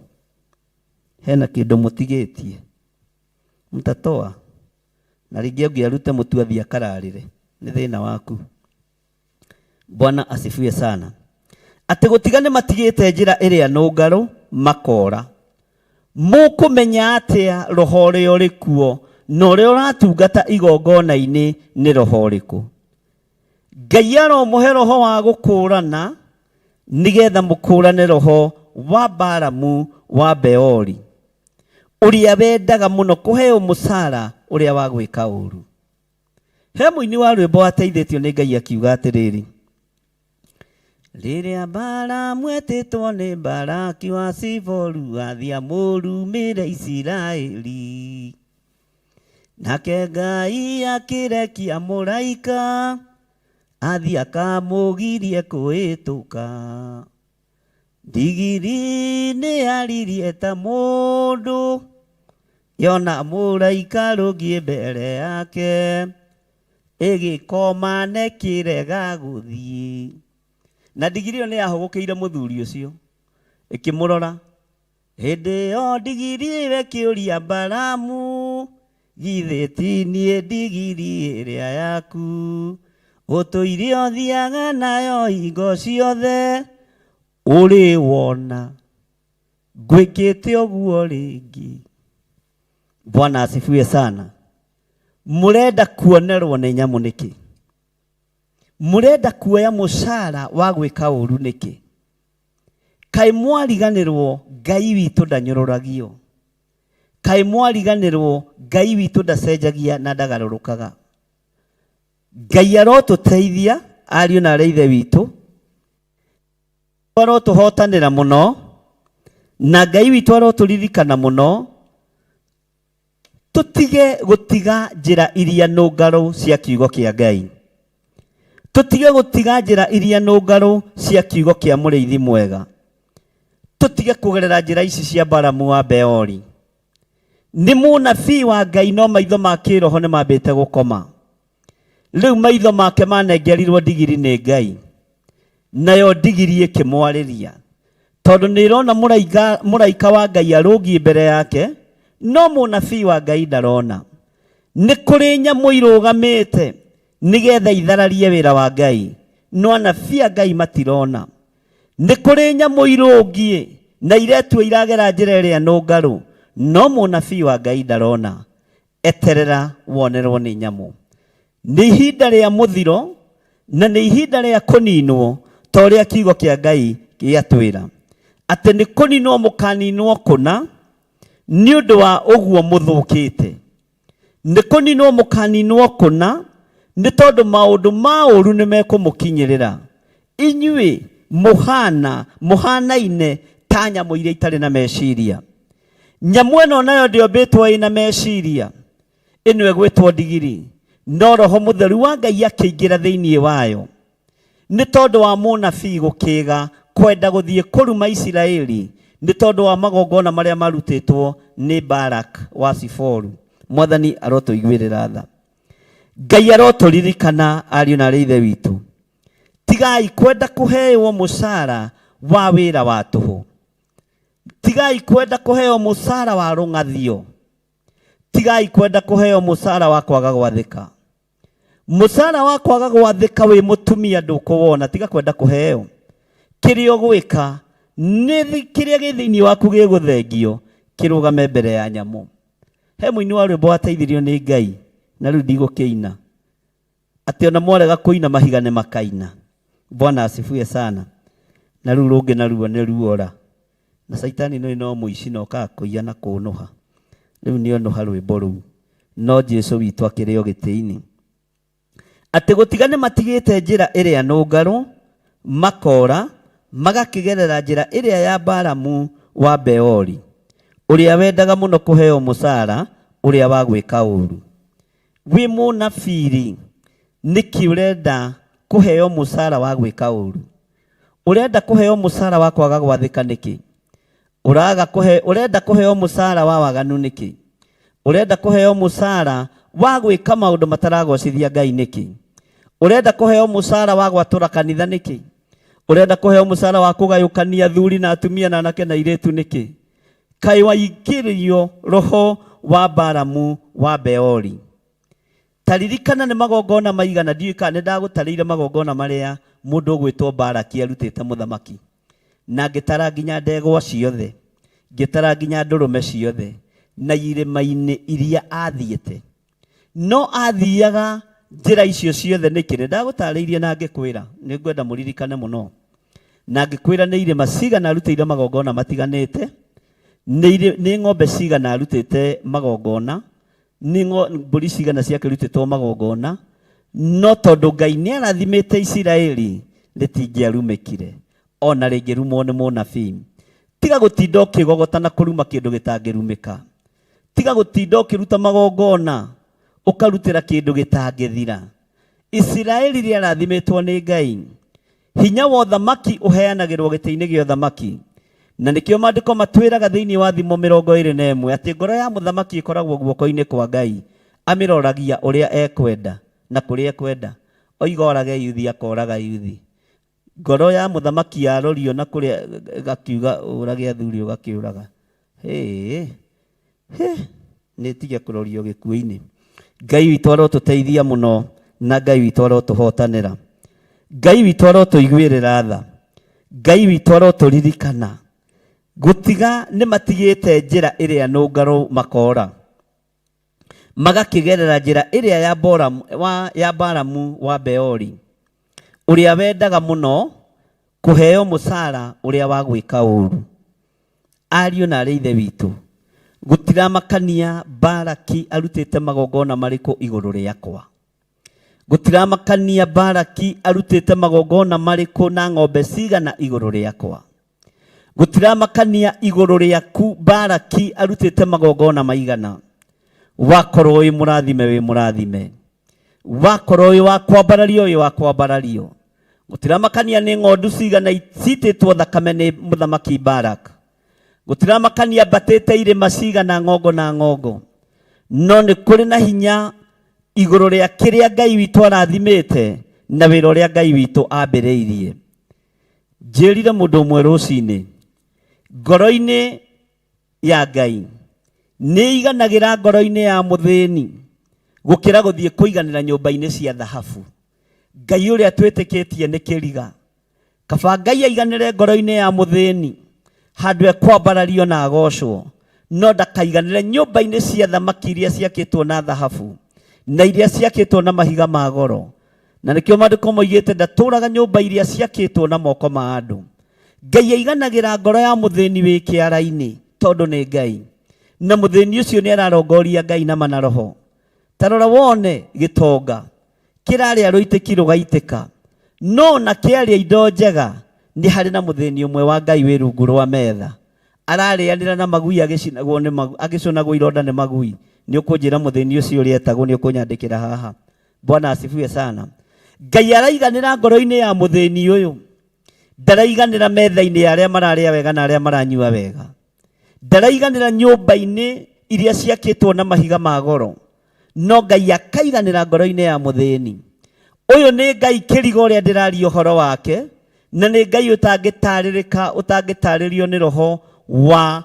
hena kĩndũ mũtigĩtie, mtatoa na rĩngĩ ũngĩarute mũtu athiĩ akararĩre, nĩ thĩna waku. Bwana asifiwe sana. Atĩ gũtigane matigĩte njĩra ĩrĩa nũngarũ makora. Mũkũmenya atĩa roho ũrĩa ũrĩ kuo na ũrĩa ũratungata igongona-inĩ nĩ roho ũrĩkũ? Ngai aromũhe roho wa gũkũrana nigetha mũkũrane roho wa Balamu wa Beori ũrĩa wendaga mũno kũheo mũcara ũrĩa wa gwĩka ũũru. He mũini wa rwĩmbo ateithĩtio nĩ Ngai akiuga atĩrĩrĩ: rĩrĩa Balamu etĩtwo nĩ Balaki wa Ziforu athiĩ amũrumĩre Isiraeli, nake Ngai akĩrekia mũraika athiĩ akamũgirie kũhĩtũka. Ndigiri nĩ yaririe ta mũndũ yona mũraika rũngiĩ mbere yake, ĩgĩkoma nekĩrega gũthiĩ. Na ndigiri ĩyo nĩ yahũgũkĩire mũthuri ũcio ĩkĩmũrora. Hĩndĩ ĩyo ndigiri ĩyo ĩkĩũria Balamu, githĩ ti niĩ ndigiri ĩrĩa yaku, ũtũire ũthiaga nayo hingo ciothe, ũrĩ wona ngwĩkĩte ũguo rĩngĩ? Bwana asifiwe sana. Mũrenda kuonerwo nĩ nyamũ nĩkĩ? Mũrenda kuoya mũcara wa gwĩka ũũru nĩkĩ? Kaĩ mwariganĩrwo Ngai witũ ndanyũrũragio? Kaĩ mwariganĩrwo Ngai witũ ndacenjagia na ndagarũrũkaga? Ngai arotũteithia ariũ na arĩa ithe witũ, arotũhotanĩra mũno, na Ngai witũ arotũririkana mũno. Tũtige gũtiga njĩra iria nũngarũ cia kiugo kĩa Ngai. Tũtige gũtiga njĩra iria nũngarũ cia kiugo kĩa mũrĩithi mwega. Tũtige kũgerera njĩra ici cia Balamu wa Beori. Nĩ mũnabii wa Ngai no maitho ma kĩroho nĩ mambĩte gũkoma. Rĩu maitho make manengerirwo ndigiri nĩ Ngai, nayo ndigiri ĩkĩmwarĩria, tondũ nĩ ĩrona mũraika wa Ngai arũngiĩ mbere yake, no mũnabii wa Ngai ndarona. Nĩ kũrĩ nyamũ irũgamĩte nigetha ithararie wĩra wa Ngai, no anabii a Ngai matirona. Nĩ kũrĩ nyamũ irũngiĩ na iretua iragera njĩra ĩrĩa nũngarũ, no mũnabii wa Ngai ndarona. Eterera wonerwo nĩ nyamũ. Nĩ ihinda rĩa mũthiro na nĩ ihinda rĩa kũninwo, ta ũrĩa kiugo kĩa Ngai gĩatwĩra atĩ nĩ kũninwo mũkaninwo kũna nĩ ũndũ wa ũguo mũthũkĩte. Nĩ kũninwo mũkaninwo kũna nĩ tondũ maũndũ ma ũũru nĩ mekũmũkinyĩrĩra. Inyuĩ mũhanaine ta nyamũ iria itarĩ na meciria. Nyamũ ĩno nayo ndĩombĩtwo ĩna meciria, ĩno ĩgwĩtwo ndigiri, no Roho Mũtheru wa Ngai akĩingĩra thĩinĩ wayo. Nĩ tondũ wa mũnabii gũkĩga kwenda gũthiĩ kũruma Isiraeli, nĩ tondũ wa magongona marĩa marutĩtwo nĩ Balak wa Ziforu. Mwathani arotũiguĩrĩra tha. Ngai arotũririkana ariũ na arĩa ithe witũ. Tigai kwenda kũheo mũcara wa wĩra wa tũhũ. Tigai kwenda kũheo mũcara wa rũng'athio. Tigai kwenda kũheo mũcara wa kwaga gwathĩka. Mũcara wa kwaga gwathĩka wĩ mũtumia ndũkũwona, tiga kwenda kũheo. Kĩrĩa ũgwĩka nĩ kĩrĩa gĩ thĩinĩ waku gĩgũthengio kĩrũgame mbere ya nyamũ. He mũini wa rwĩmbo ateithirio nĩ Ngai, na rĩu ndigũkĩina atĩ ona mwarega kũina mahiga nĩ makaina. Bwana asifiwe sana. Na rĩu rũngĩ naruo nĩ ruora, na Saitani no mũici no okaga kũiya na kũnũha. Rĩu nĩ onoha rwĩmbo rũu, no Jesũ witũ akĩrĩ o gĩtĩ-inĩ, atĩ gũtiga nĩ matigĩte njĩra ĩrĩa nũngarũ, makora magakĩgerera njĩra ĩrĩa ya Balamu wa Beori, ũrĩa wendaga mũno kũheo mũcara ũrĩa wa gwĩka ũũru. Wĩ mũnabii, nĩkĩ ũrenda kũheo mũcara wa gwĩka ũũru? Ũrenda kũheo mũcara wa kwaga gwathĩka nĩkĩ? Ũrenda kũheo mũcara wa waganu nĩkĩ? Ũrenda kũheo mũcara wa gwĩka maũndũ mataragocithia Ngai nĩkĩ? Ũrenda kũheo mũcara wa gwatũra kanitha nĩkĩ? Ũrenda kũheo mũcara wa kũgayũkania athuri na atumia na anake na airĩtu nĩkĩ? Kaĩ waingĩrio roho wa Balamu wa Beori. Taririkana nĩ magongona maigana, ndiũĩ kana nĩ ndagũtarĩire magongona marĩa mũndũ ũgwĩtwo Balaki arutĩte mũthamaki, na ngĩtara nginya ndegwa ciothe, ngĩtara nginya ndũrũme ciothe na irĩma-inĩ iria athiĩte. No athiaga njĩra icio ciothe nĩkĩ? Nĩ ndagũtarĩirie na ngĩkwĩra, nĩ ngwenda mũririkane mũno. na ngĩkwĩra nĩ irĩma cigana arutĩire magongona matiganĩte, nĩ ng'ombe cigana arutĩte magongona, nĩ mbũri cigana ciakĩrutĩtwo magongona, no tondũ Ngai nĩ arathimĩte Isiraeli rĩtingĩarumĩkire ona rĩngĩrumwo nĩ mũnabii. Tiga gũtinda ũkĩgogota na kũruma kĩndũ gĩtangĩrumĩka. Tiga gũtinda ũkĩruta magongona ũkarutĩra kĩndũ gĩtangĩthira. Isiraeli rĩarathimĩtwo nĩ Ngai. Hinya wa ũthamaki ũheanagĩrwo gĩtĩ-inĩ gĩa ũthamaki. Na nĩkĩo maandĩko matwĩraga thĩinĩ wa Thimo 21 atĩ ngoro ya mũthamaki ĩkoragwo guoko-inĩ kwa Ngai, amĩroragia ũrĩa ekwenda na kũrĩa ekwenda. Oiga orage yuthi akoraga yuthi. Ngoro ya mũthamaki yarorio na kũrĩa gakiuga ũrage athuri ũgakĩũraga. Nĩ tige kũrorio gĩkuũ-inĩ. Ngai witũ arotũteithia mũno na Ngai witũ arotũhotanĩra. Ngai witũ arotũiguĩrĩra tha. Ngai witũ arotũririkana. Gũtiga nĩ matigĩte njĩra ĩrĩa nũngarũ makora, magakĩgerera njĩra ĩrĩa ya Balamu wa Beori, ũrĩa wendaga mũno kũheo mũcara ũrĩa wa gwĩka ũũru. Ariũ na arĩ ithe witũ, gũtiramakania Balaki arutĩte magongona marĩkũ igũrũ rĩakwa. Gũtiramakania Balaki arutĩte magongona marĩkũ na ng'ombe cigana igũrũ rĩakwa. Gũtiramakania igũrũ rĩaku Balaki arutĩte magongona maigana. Wakorwo wĩ mũrathime wĩ mũrathime. Wakorwo wĩ wa kwambarario wĩ wa kwambarario. Gũtiramakania nĩ ng'ondu cigana citĩtwo thakame nĩ mũthamaki Balak. Gũtiramakania mbatĩte irĩma cigana ng'ongo na ng'ongo. No nĩ kũrĩ na hinya igũrũ rĩa kĩrĩa Ngai witũ arathimĩte na wĩra ũrĩa Ngai witũ ambĩrĩirie. Njĩrire mũndũ ũmwe rũcinĩ, ngoro-inĩ ya Ngai nĩ iganagĩra ngoro-inĩ ya mũthĩni gũkĩra gũthiĩ kũiganĩra nyũmba-inĩ cia thahabu. Ngai ũrĩa twĩtĩkĩtie nĩ kĩriga. Kaba Ngai aiganĩre ngoro-inĩ ya mũthĩni handũ ekwambarario na agocwo, no ndakaiganĩre nyũmba-inĩ cia thamaki iria ciakĩtwo na thahabu na iria ciakĩtwo na mahiga ma goro. Na nĩkĩo maandĩko moigĩte ndatũũraga nyũmba iria ciakĩtwo na moko ma andũ. Ngai aiganagĩra ngoro ya mũthĩni wĩ kĩara-inĩ tondũ nĩ Ngai, na mũthĩni ũcio nĩ ararongoria Ngai na mana roho. Ta rora wone gĩtonga kĩrarĩa rũitĩki rũgaitĩka, no na kĩarĩa indo njega nĩ harĩ na mũthĩni ũmwe wa Ngai wĩ rungu rwa metha, ararĩanĩra na magui agĩcũnagwo ironda nĩ magui. Nĩ ũkũnjĩra mũthĩni ũcio ũrĩa etagwo, nĩ ũkũnyandĩkĩra haha. Bwana asifiwe sana. Ngai araiganĩra ngoro-inĩ ya mũthĩni ũyũ, ndaraiganĩra metha-inĩ ya arĩa mararĩa wega na arĩa maranyua wega. Ndaraiganĩra nyũmba-inĩ iria ciakĩtwo na mahiga ma goro, no Ngai akaiganĩra ngoro-inĩ ya mũthĩni. Ũyũ nĩ Ngai kĩriga ũrĩa ndĩraria ũhoro wake, na nĩ Ngai ũtangĩtarĩrĩka, ũtangĩtarĩrio nĩ roho wa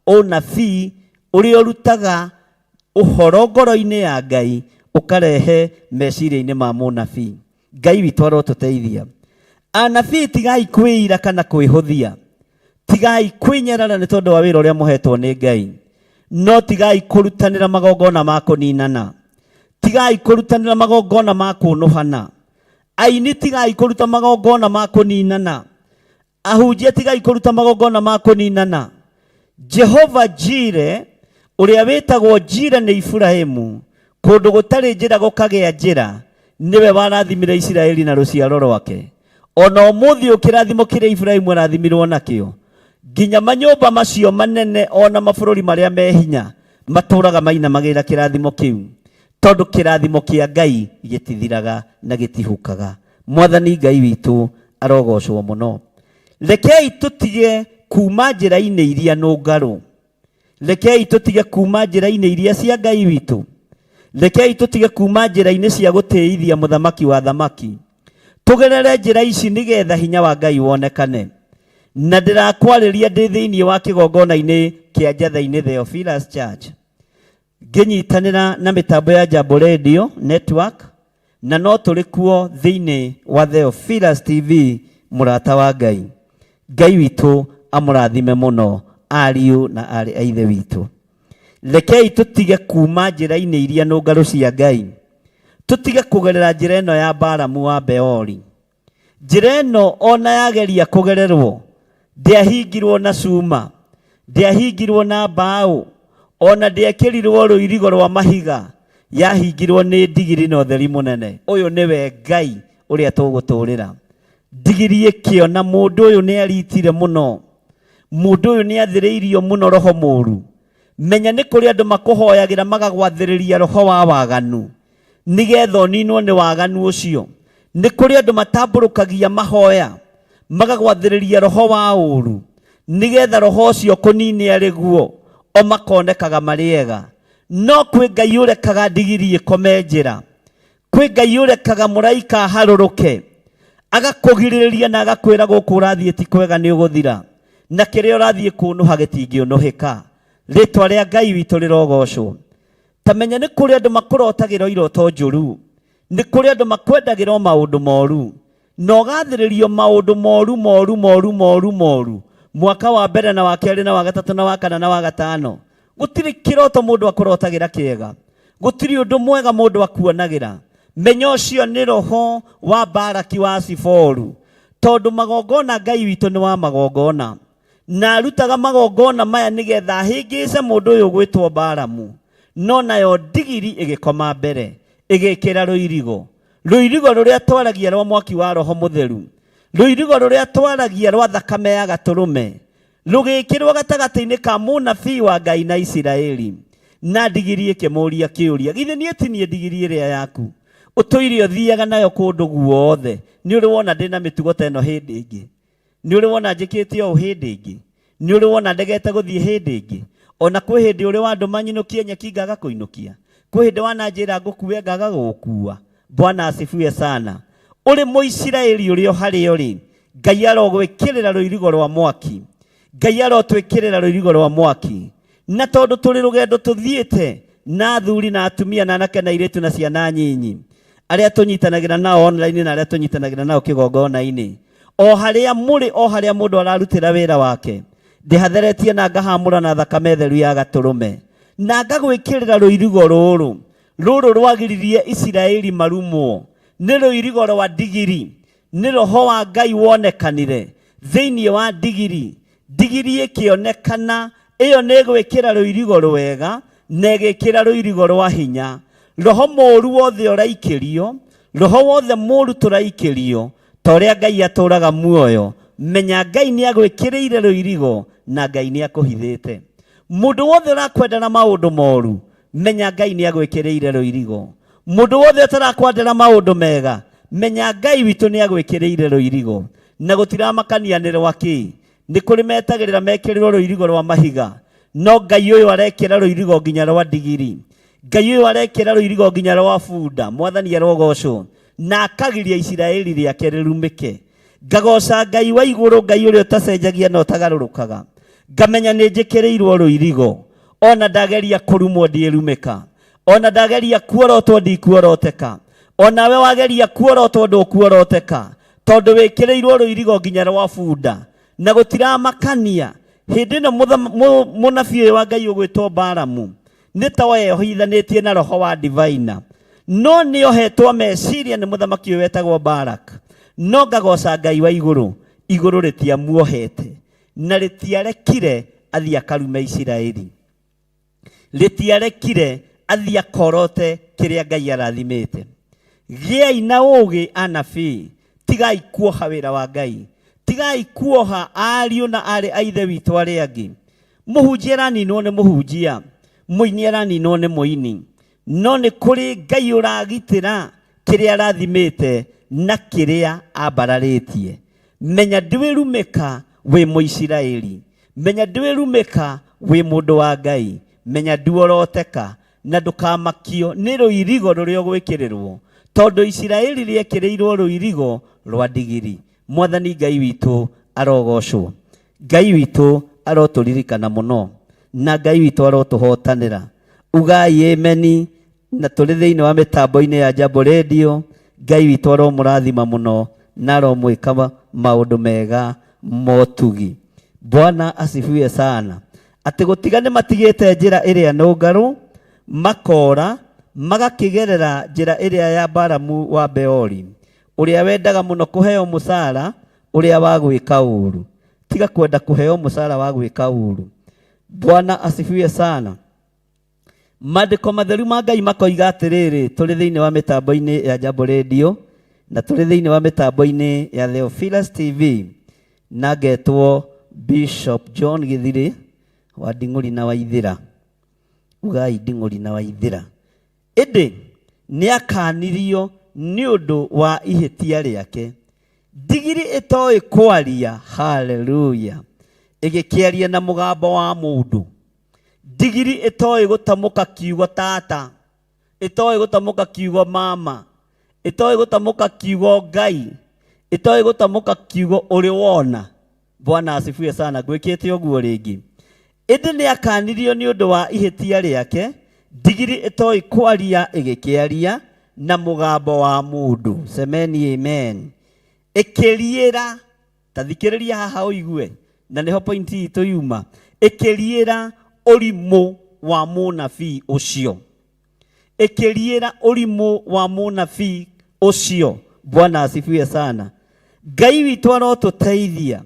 ũnabii ũrĩa ũrutaga ũhoro ngoro-inĩ ya Ngai ũkarehe meciria-inĩ ma mũnabii. Ngai witũ arotũteithia. Anabii tigai kwĩira kana kwĩhũthia, tigai kwĩnyarara nĩ tondũ wa wĩra ũrĩa mũhetwo nĩ Ngai, no tigai kũrutanĩra magongona ma kũninana, tigai kũrutanĩra magongona ma kũnũhana. Aini tigai kũruta magongona ma kũninana, ahunjia tigai kũruta magongona ma kũninana. Jehova Jire ũrĩa wĩtagwo Jire nĩ Iburahĩmu, kũndũ gũtarĩ njĩra gũkagĩa njĩra, nĩwe warathimire Isiraeli na rũciaro rwake. Ona ũmũthĩ ũkĩrathimo kĩrĩa Iburahĩmu arathimirwo nakĩo, nginya manyũmba macio manene ona mabũrũri marĩa me hinya matũũraga mainamagĩrĩra kĩrathimo kĩu, tondũ kĩrathimo kĩa Ngai gĩtithiraga na gĩtihukaga. Mwathani Ngai witũ arogocwo mũno. Rekei tũtige kuma njĩra-inĩ iria nũngarũ. Rekei tũtige kuma njĩra-inĩ iria cia Ngai witũ. Rekei tũtige kuma njĩra-inĩ cia gũtĩithia mũthamaki wa thamaki. Tũgerere njĩra ici nĩgetha hinya wa Ngai wonekane. Na ndĩrakwarĩria ndĩ thĩinĩ wa kĩgongona-inĩ kĩa Njatha-inĩ Theophilus Church, ngĩnyitanĩra na mĩtambo ya Jambo Radio Network, na no tũrĩ kuo thĩinĩ wa Theophilus TV. Mũrata wa Ngai, Ngai witũ amũrathime mũno ariũ na arĩ a ithe witũ. Rekei tũtige kuma njĩra-inĩ iria nũngarũ cia Ngai, tũtige kũgerera njĩra ĩno ya Balamu wa Beori, njĩra ĩno ona yageria kũgererwo ndĩahingirwo na cuma, ndĩahingirwo na mbaũ, ona ndĩekĩrirwo rũirigo rwa mahiga, yahingirwo nĩ ndigiri na ũtheri mũnene. Ũyũ nĩwe Ngai ũrĩa tũgũtũũrĩra. Ndigiri ĩkĩo na mũndũ ũyũ nĩ aritire mũno, mũndũ ũyũ nĩ athĩrĩirio mũno roho mũũru. Menya nĩ kũrĩ andũ makũhoyagĩra magagwathĩrĩria roho wa waganu nĩgetha ũninwo nĩ waganu ũcio. Nĩ kũrĩ andũ matambũrũkagia mahoya magagwathĩrĩria roho wa ũũru nĩgetha roho ũcio kũnini arĩ guo o makonekaga marĩ ega. No kwĩ Ngai ũrekaga ndigiri ĩkome njĩra, kwĩ Ngai ũrekaga mũraika aharũrũke agakũgirĩrĩria na agakwĩra gũkũ ũrathiĩ ti kwega nĩ ũgũthira, na kĩrĩa ũrathiĩ kũnũha gĩtingĩũnũhĩka. Rĩtwa rĩa Ngai witũ rĩrogocwo. Tamenya nĩ kũrĩ andũ makũrotagĩra iroto njũru, nĩ kũrĩ andũ makwendagĩra maũndũ moru, na ũgathĩrĩrio maũndũ moru mwaka wa mbere na wa kerĩ na wa gatatũ na wa kana na wa gatano. Gũtirĩ kĩroto mũndũ akũrotagĩra kĩega, gũtirĩ ũndũ mwega mũndũ akuonagĩra. Menya ũcio nĩ roho wa Baraki wa Siforu, tondũ magongona Ngai witũ nĩ wa magongona, na arutaga magongona maya nĩgetha ahĩngĩce mũndũ ũyũ gwĩtwo Balamu. No nayo ndigiri ĩgĩkoma mbere ĩgĩkĩra rũirigo, rũirigo rũrĩa twaragia rwa mwaki wa roho mũtheru, rũirigo rũrĩa twaragia rwa thakame ya gatũrũme, rũgĩkĩrwo gatagatĩ-inĩ ka mũnabii wa Ngai na Isiraeli. Na ndigiri ĩkĩmũria kĩũria, githĩ niĩ ti niĩ ndigiri ĩrĩa yaku ũtũire ũthiaga nayo kũndũ guothe? Nĩ ũrĩ wona ndĩ na mĩtugo ta ĩno hĩndĩ ĩngĩ? Nĩ ũrĩ wona njĩkĩte ũũ hĩndĩ ĩngĩ? Nĩ ũrĩ wona ndegete gũthiĩ hĩndĩ ĩngĩ? Ona kwĩ hĩndĩ ũrĩ wa ndũma nyinũkie nyeki ngaga kũinũkia? Kwĩ hĩndĩ wananjĩra ngũkue ngaga gũkua? Bwana asifiwe sana. Ũrĩ Mũisiraeli ũrĩ o harĩa ũrĩ, Ngai arogwĩkĩrĩra rũirigo rwa mwaki, Ngai arotwĩkĩrĩra rũirigo rwa mwaki. Na tondũ tũrĩ rũgendo tũthiĩte na athuri na atumia na anake na airĩtu na ciana nyinyi, arĩa tũnyitanagĩra nao online na arĩa tũnyitanagĩra nao kĩgongona-inĩ, o harĩa mũrĩ, o harĩa mũndũ ararutĩra wĩra wake, ndĩhatheretie na ngahamũra na thakame theru ya gatũrũme, na ngagwĩkĩrĩra rũirigo rũrũ rwagiririe Isiraeli marumwo. Nĩ rũirigo rwa ndigiri, nĩ roho wa Ngai wonekanire thĩinĩ wa ndigiri. Ndigiri ĩkĩonekana, ĩyo nĩ gwĩkĩra rũirigo rwega na ĩgĩkĩra rũirigo rwa hinya. Roho mũũru wothe ũraikĩrio, roho wothe mũũru tũraikĩrio, ta ũrĩa Ngai atũraga muoyo. Menya Ngai nĩ agwĩkĩrĩire rũirigo na Ngai nĩ akũhithĩte. Mũndũ wothe ũrakwendera maũndũ moru, menya Ngai nĩ agwĩkĩrĩire rũirigo. Mũndũ wothe ũtarakwendera maũndũ mega, menya Ngai witũ nĩ agwĩkĩrĩire rũirigo. Na gũtiramakania nĩ rwakĩ, nĩ kũrĩ metagĩrĩra mekĩrĩrwo rũirigo rwa mahiga, no Ngai ũyũ arekĩra rũirigo nginya rwa ndigiri. Ngai ũyũ arekĩra rũirigo nginya rwa bunda. Mwathani arogocwo. Na akagiria Isiraeli rĩake rĩrumĩke. Ngagoca Ngai wa igũrũ, Ngai ũrĩa ũtacenjagia na ũtagarũrũkaga. Ngamenya nĩ njĩkĩrĩirwo rũirigo, ona ndageria kũrumwo ndiĩrumĩka, ona ndageria kuorotwo ndikuoroteka, ona we wageria kuorotwo ndũkuoroteka, tondũ wĩkĩrĩirwo rũirigo nginya rwa bunda. Na gũtiramakania hĩndĩ ĩno mũnabii ũyũ wa Ngai ũgwĩtwo Balamu nĩ ta weyohithanĩtie na roho wa divina, no nĩ ohetwo meciria nĩ mũthamaki ũyũ wetagwo Barak. No ngagoca Ngai wa igũrũ, igũrũ rĩtiamuohete na rĩtiarekire athiĩ akarume Isiraeli, rĩtiarekire athiĩ akorote kĩrĩa Ngai arathimĩte. Gĩai na ũũgĩ anabii, tigai kuoha wĩra wa Ngai, tigai kuoha ariũ na arĩ a ithe witũ arĩa angĩ. Mũhunjia araninwo nĩ mũhunjia, mũini araninwo nĩ mũini, no nĩ kũrĩ Ngai ũragitĩra kĩrĩa arathimĩte na kĩrĩa ambararĩtie. Menya ndwĩrumĩka wĩ Mũisiraeli, menya ndwĩrumĩka wĩ mũndũ wa Ngai, menya nduoroteka na ndũkamakio nĩ rũirigo rũrĩa ũgwĩkĩrĩrwo, tondũ Isiraeli rĩekĩrĩirwo rũirigo rwa ndigiri. Mwathani Ngai witũ arogocwo. Ngai witũ arotũririkana mũno, na Ngai witũ arotũhotanĩra. Ugai ameni, na tũrĩ thĩinĩ wa mĩtambo-inĩ ya Jambo Radio. Ngai witũ aromũrathima mũno na aromwĩka maũndũ mega motugi. Bwana asifiwe sana. Atĩ gũtigane matigĩte njĩra ĩrĩa nũngarũ, makora magakĩgerera njĩra ĩrĩa ya Balamu wa Beori, uria wendaga muno kuheo musara uria wa gwika uru, tiga kwenda kuheo musara wa gwika uru. Bwana asifiwe sana. Maandiko matheru ma Ngai makoiga atiriri, turi thiini wa mitambo-ini ya Jambo Radio na turi thiini wa mitambo-ini ya Theophilus TV, na ngetwo Bishop John Githiri wa Nding'uri na Waithira. Ugai Nding'uri na Waithira. Indi ni akanirio ni undu wa ihitia riake. Ndigiri itoi kwaria, haleluya, igikiaria na mugambo wa mundu. Ndigiri itoi gutamuka kiugo tata, itoi gutamuka kiugo mama, itoi gutamuka kiugo Ngai, itoi gutamuka kiugo uri wona. Bwana asifiwe sana. Gwikite uguo ringi. Indi ni akanirio ni undu wa ihitia riake. Ndigiri itoi kwaria igikiaria na mugambo wa mundu. Semeni amen. Ikiriera, tathikiriria haha uigue, na niho point itu yuma. Ikiriera urimu wa munabii ucio, ikiriera urimu wa munabii ucio. Bwana asifiwe sana. Ngai witu arotuteithia,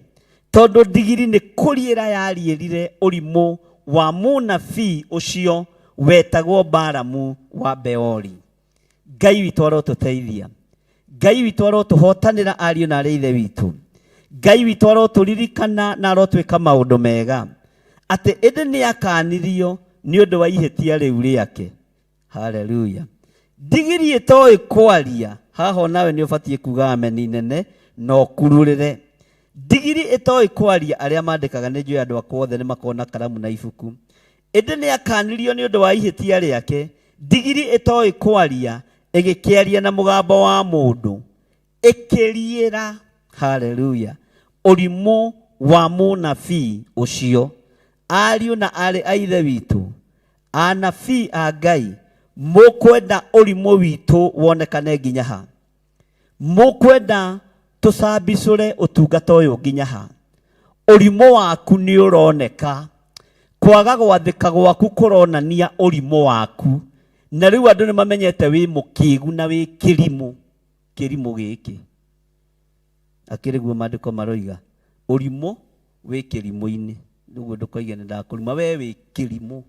tondu ndigiri ni kuriera yarierire urimu wa munabii ucio wetagwo Balamu wa Beori. Ngai witu arotuteithia, Ngai witu arotuhotanira ariu na arithe witu, Ngai witu aroturirikana na arotwika maundu mega, ati indi ni akanirio ni undu wa ihitia riu riake. Haleluya. Ndigiri itoi kwaria, haho nawe ni ubatie kuga ameni nene no kururire. Ndigiri itoi kwaria, aria mandikaga ni njui andu akwa othe ni makona karamu na ibuku. Indi ni akanirio ni undu wa ihitia riake. Ndigiri itoi kwaria, igikiaria na mugambo wa mundu, ikiriera, haleluya, urimu wa munabii ucio. Ariu na ari aithe witu, anabii a Ngai, mukwenda urimu witu wonekane nginya ha? Mukwenda tusabicure utungata uyu nginya ha? Urimu waku ni uroneka, kwaga gwathika gwaku kuronania urimu waku, na riu andu ni mamenyete wi mukigu na wi kirimu. Kirimu giki akiriguo maandiko maroiga urimu wi kirimu-ini, niguo ndukoige ni ndakurima we wi kirimu.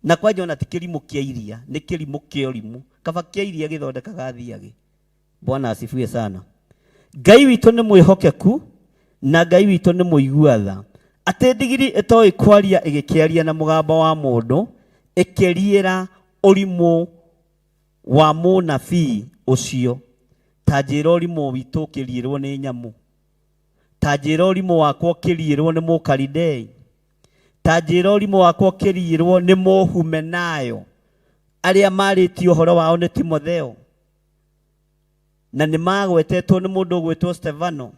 Na kwanja ona ti kirimu kia iria, ni kirimu kia urimu. Kaba kia iria githondekaga thiagi. Bwana asifiwe sana. Ngai witu ni mwihokeku na Ngai witu ni muiguatha, ati ndigiri itoi kwaria igikiaria na mugambo wa mundu, ikiriera urimu wa munabii ucio. Tanjira urimu witu ukiriirwo ni nyamu, tanjira urimu wakwa ukiriirwo ni Mukalidei, tanjira urimu wakwa ukiriirwo ni Muhumenayo, aria maritio horo wao ni Timotheo, na ni magwetetwo ni mundu gwetwo Stefano.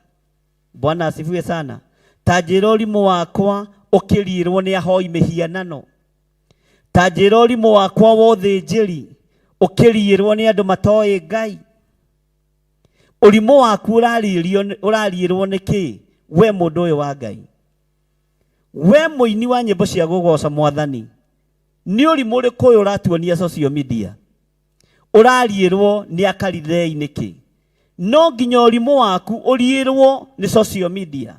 Bwana asifiwe sana. Tanjira urimu wakwa ukiriirwo ni ahoi mihianano, tanjira urimu wakwa wa uthinjiri ukiriirwo ni andu matoi Ngai. Urimu waku urariirwo ni ki we mundu uyu wa Ngai? We muini wa nyimbo cia gugoca Mwathani, ni urimu uriku uyu uratuonia social media? Urariirwo ni Akalidei niki? No nginya urimu waku uriirwo ni social media?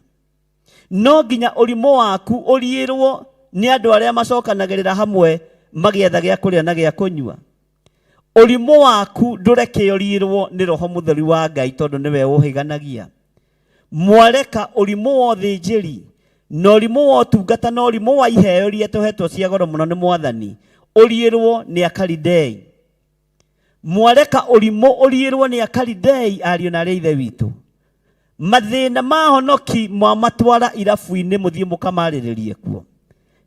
No nginya urimu waku uriirwo ni andu aria macokanagirira hamwe magietha gia kuria na gia kunyua? Urimu waku ndureke uriirwo ni Roho Mutheru wa Ngai, tondu niwe uhiganagia. Mwareka urimu wa uthinjiri na urimu wa utungata na urimu wa iheo iria tuhetwo cia goro muno ni Mwathani uriirwo ni Akalidei. Mwareka urimu uriirwo ni Akalidei, ariu na aithe witu. Mathina mahonoki mwamatwara irabu-ini muthie mukamariririe kuo.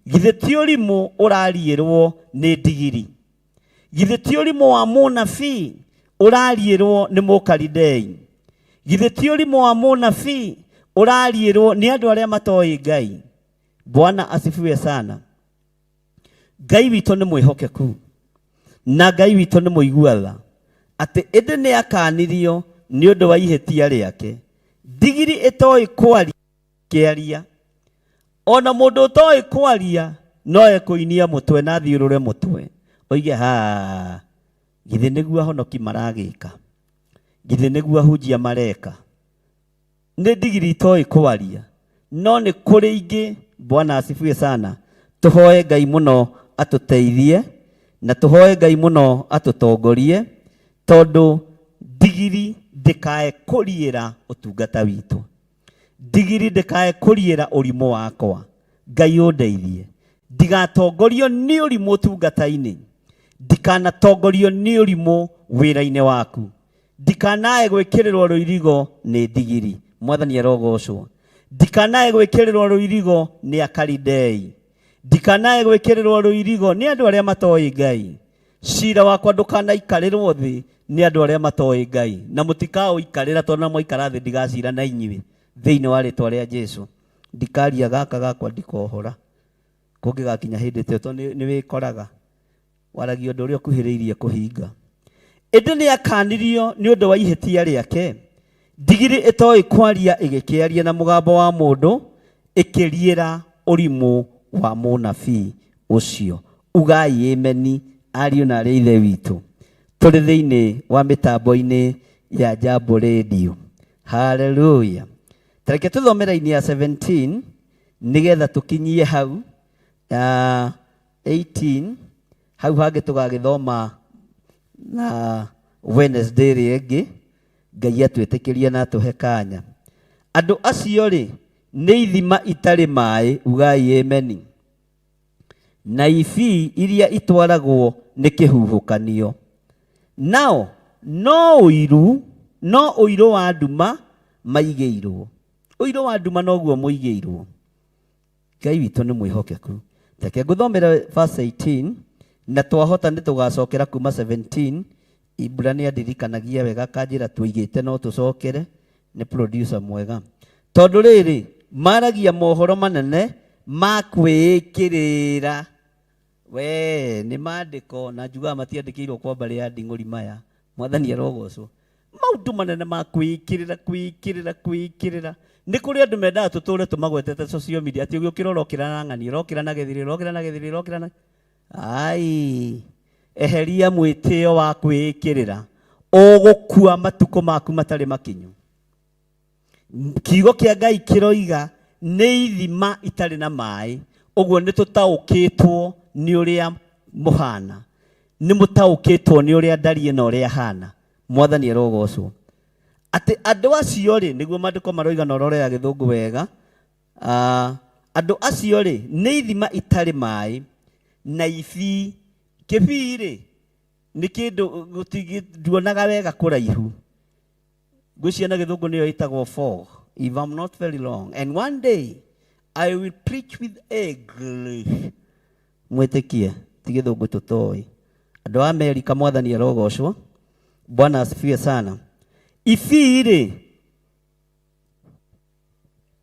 Githe ti urimu urariirwo ni ndigiri, githe ti urimu wa munabii urariirwo ni Mukalidei, githe ti urimu wa munabii urariirwo ni andu aria matoi Ngai. Bwana asifiwe sana. Ngai witu ni mwihokeku na Ngai witu ni muiguatha, ati indi ni akanirio ni undu wa ihitia riake. Ndigiri itoi kwaria kiaria, ona mundu utoi kwaria no ekuinia mutwe na thiurure mutwe oige ha githe niguo ahonoki maragika, githe nĩguo ahunjia mareka nĩ ndigiri itoĩ kwaria no nĩ kũrĩ ingĩ. Bwana asifiwe sana. Tũhoe Ngai mũno atũteithie na tũhoe Ngai mũno atũtongorie tondũ ndigiri ndĩkae kũriĩra ũtungata witũ, ndigiri ndĩkae kũriĩra ũrimũ wakwa. Ngai ũndeithie ndigatongorio nĩ ũrimũ ũtungata-inĩ, ndikanatongorio nĩ ũrimũ wĩra-inĩ waku, ndikanae gwĩkĩrĩrwo rũirigo nĩ ndigiri. Mwathani arogocwo. Ndikanae gwĩkĩrĩrwo rũirigo nĩ Akalidei, ndikanae gwĩkĩrĩrwo rũirigo nĩ andũ arĩa matoĩ Ngai. Cira wakwa ndũkanaikarĩrwo thĩ nĩ andũ arĩa matoĩ Ngai, na mũtikaũikarĩra tondũ na mwaikara thĩ ndigacira na inyuĩ thĩinĩ wa rĩtwa rĩa Jesũ. Ndikaria gaka gakwa ndikohora kũngĩgakinya hĩndĩ ĩyo tondũ nĩ wĩkoraga waragia ũndũ ũrĩa ũkuhĩrĩirie kũhinga. Ĩndĩ nĩ akanirio nĩ ũndũ wa ihĩtia rĩake. Ndigiri ĩtoĩ kwaria ĩgĩkĩaria na mũgambo wa mũndũ ĩkĩriĩra ũrimũ wa mũnabii ũcio. Ugai ameni ariũ na arĩa ithe witũ. Tũrĩ thĩinĩ wa mĩtambo-inĩ ya Jambo Radio. Hallelujah. Tareke tũthome raini ya 17 nĩgetha tũkinyie hau 18 hau hangĩ tũgagĩthoma na Wednesday rĩngĩ. Ngai atwĩtĩkĩrie na atũhe kanya. Andũ acio rĩ nĩ ithima itarĩ maĩ. Ugai ameni. Na ibii iria itwaragwo nĩ kĩhuhũkanio. Nao no ũiru wa nduma maigĩirwo. Ũiru wa nduma noguo mũigĩirwo. Ngai witũ nĩ mwĩhokeku. Reke ngũthomere verse 18 na twahota nĩ tũgacokera kuma 17. Ibrania ndirikanagia wega kanjĩra tũigĩte no tũcokere. Nĩ producer mwega. Tondũ rĩrĩ maragia mohoro manene ma kwĩĩkĩrĩra. We nĩ maandĩko na njugaga matiandĩkĩirwo kwa mbarĩ ya nding'ũri maya. Mwathani arogocwo. Maũndũ manene ma kwĩĩkĩrĩra. Nĩ kũrĩ andũ mendaga tũtũre tũmagwetete social media atĩ ũgĩũkĩra ũrokĩra na ng'ani, ũrokĩra na gĩthiri, ai eheria mwĩtĩo wa kwĩĩkĩrĩra. Ũgũkua matukũ maku matarĩ makinyu. Kiugo kĩa Ngai kĩroiga nĩ ithima itarĩ na maĩ. Ũguo nĩ tũtaũkĩtwo nĩ ũrĩa mũhana, nĩ mũtaũkĩtwo nĩ ũrĩa ndariĩ na ũrĩa hana. Mwathani arogocwo. Atĩ andũ acio rĩ nĩguo maandĩko maroiga na ũrore ya gĩthũngũ wega. Andũ acio rĩ nĩ ithima itarĩ maĩ na ibii. Kĩbii rĩ nĩ kĩndũ nduonaga wega kũraihu. Ngwĩciria na gĩthũngũ nĩyo ĩtagwo fog, if I'm not very wrong. And one day I will preach with English. Mwĩtĩkie ti gĩthũngũ tũtoĩ. Andũ a Amerika Mwathani arogocwo. Bwana asifiwe sana. Ibii rĩ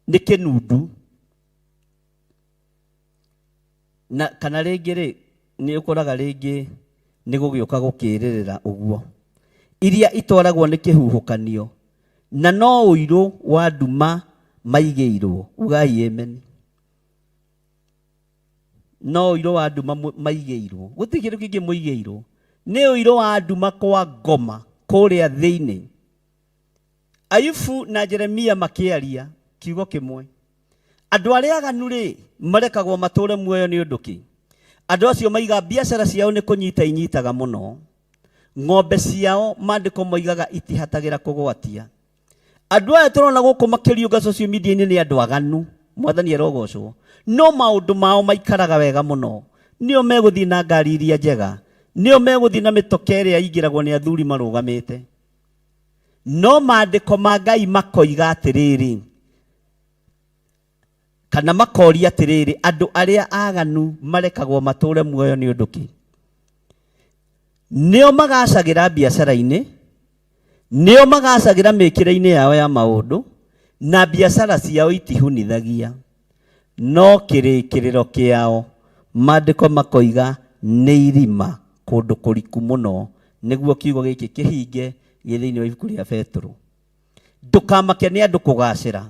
nĩ kĩnundu. Na kana rĩngĩ rĩ nĩ ũkoraga rĩngĩ nĩ gũgĩũka gũkĩrĩrĩra ũguo. Iria itwaragwo nĩ kĩhuhũkanio. Na no ũiru wa nduma maigĩirwo. Ugai ameni. No ũiru wa nduma maigĩirwo. Gũtirĩ kĩndũ kĩngĩ mũigĩirwo. Nĩ ũiru wa nduma kwa ngoma kũrĩa thĩinĩ. Ayubu na Jeremia makĩaria kiugo kĩmwe. Andũ arĩa aganu rĩ marekagwo matũre muoyo nĩ ũndũ kĩ? Andũ acio maiga biacara ciao nĩ kũnyita inyitaga mũno. Ng'ombe ciao maandĩko moigaga itihatagĩra kũgwatia. Andũ aya tũrona gũkũ makĩriũnga social media-inĩ nĩ andũ aganu. Mwathani arogocwo. No maũndũ mao maikaraga wega mũno. Nĩo megũthiĩ na ngari iria njega. Nĩo megũthiĩ na mĩtoka ĩrĩa ingĩragwo nĩ athuri marũgamĩte. No maandĩko ma Ngai makoiga atĩrĩrĩ, kana makoria atĩrĩrĩ, andũ arĩa aganu marekagwo matũre muoyo nĩ ũndũ kĩ? Nĩo magacagĩra biacara-inĩ, nĩo magacagĩra mĩkĩre-inĩ yao ya maũndũ, na biacara ciao itihunithagia. No kĩrĩkĩrĩro kĩao maandĩko makoiga nĩ irima kũndũ kũriku mũno. Nĩguo kiugo gĩkĩ kĩhinge gĩthĩinĩ wa ibuku rĩa Petro. Ndũkamake nĩ andũ kũgacĩra.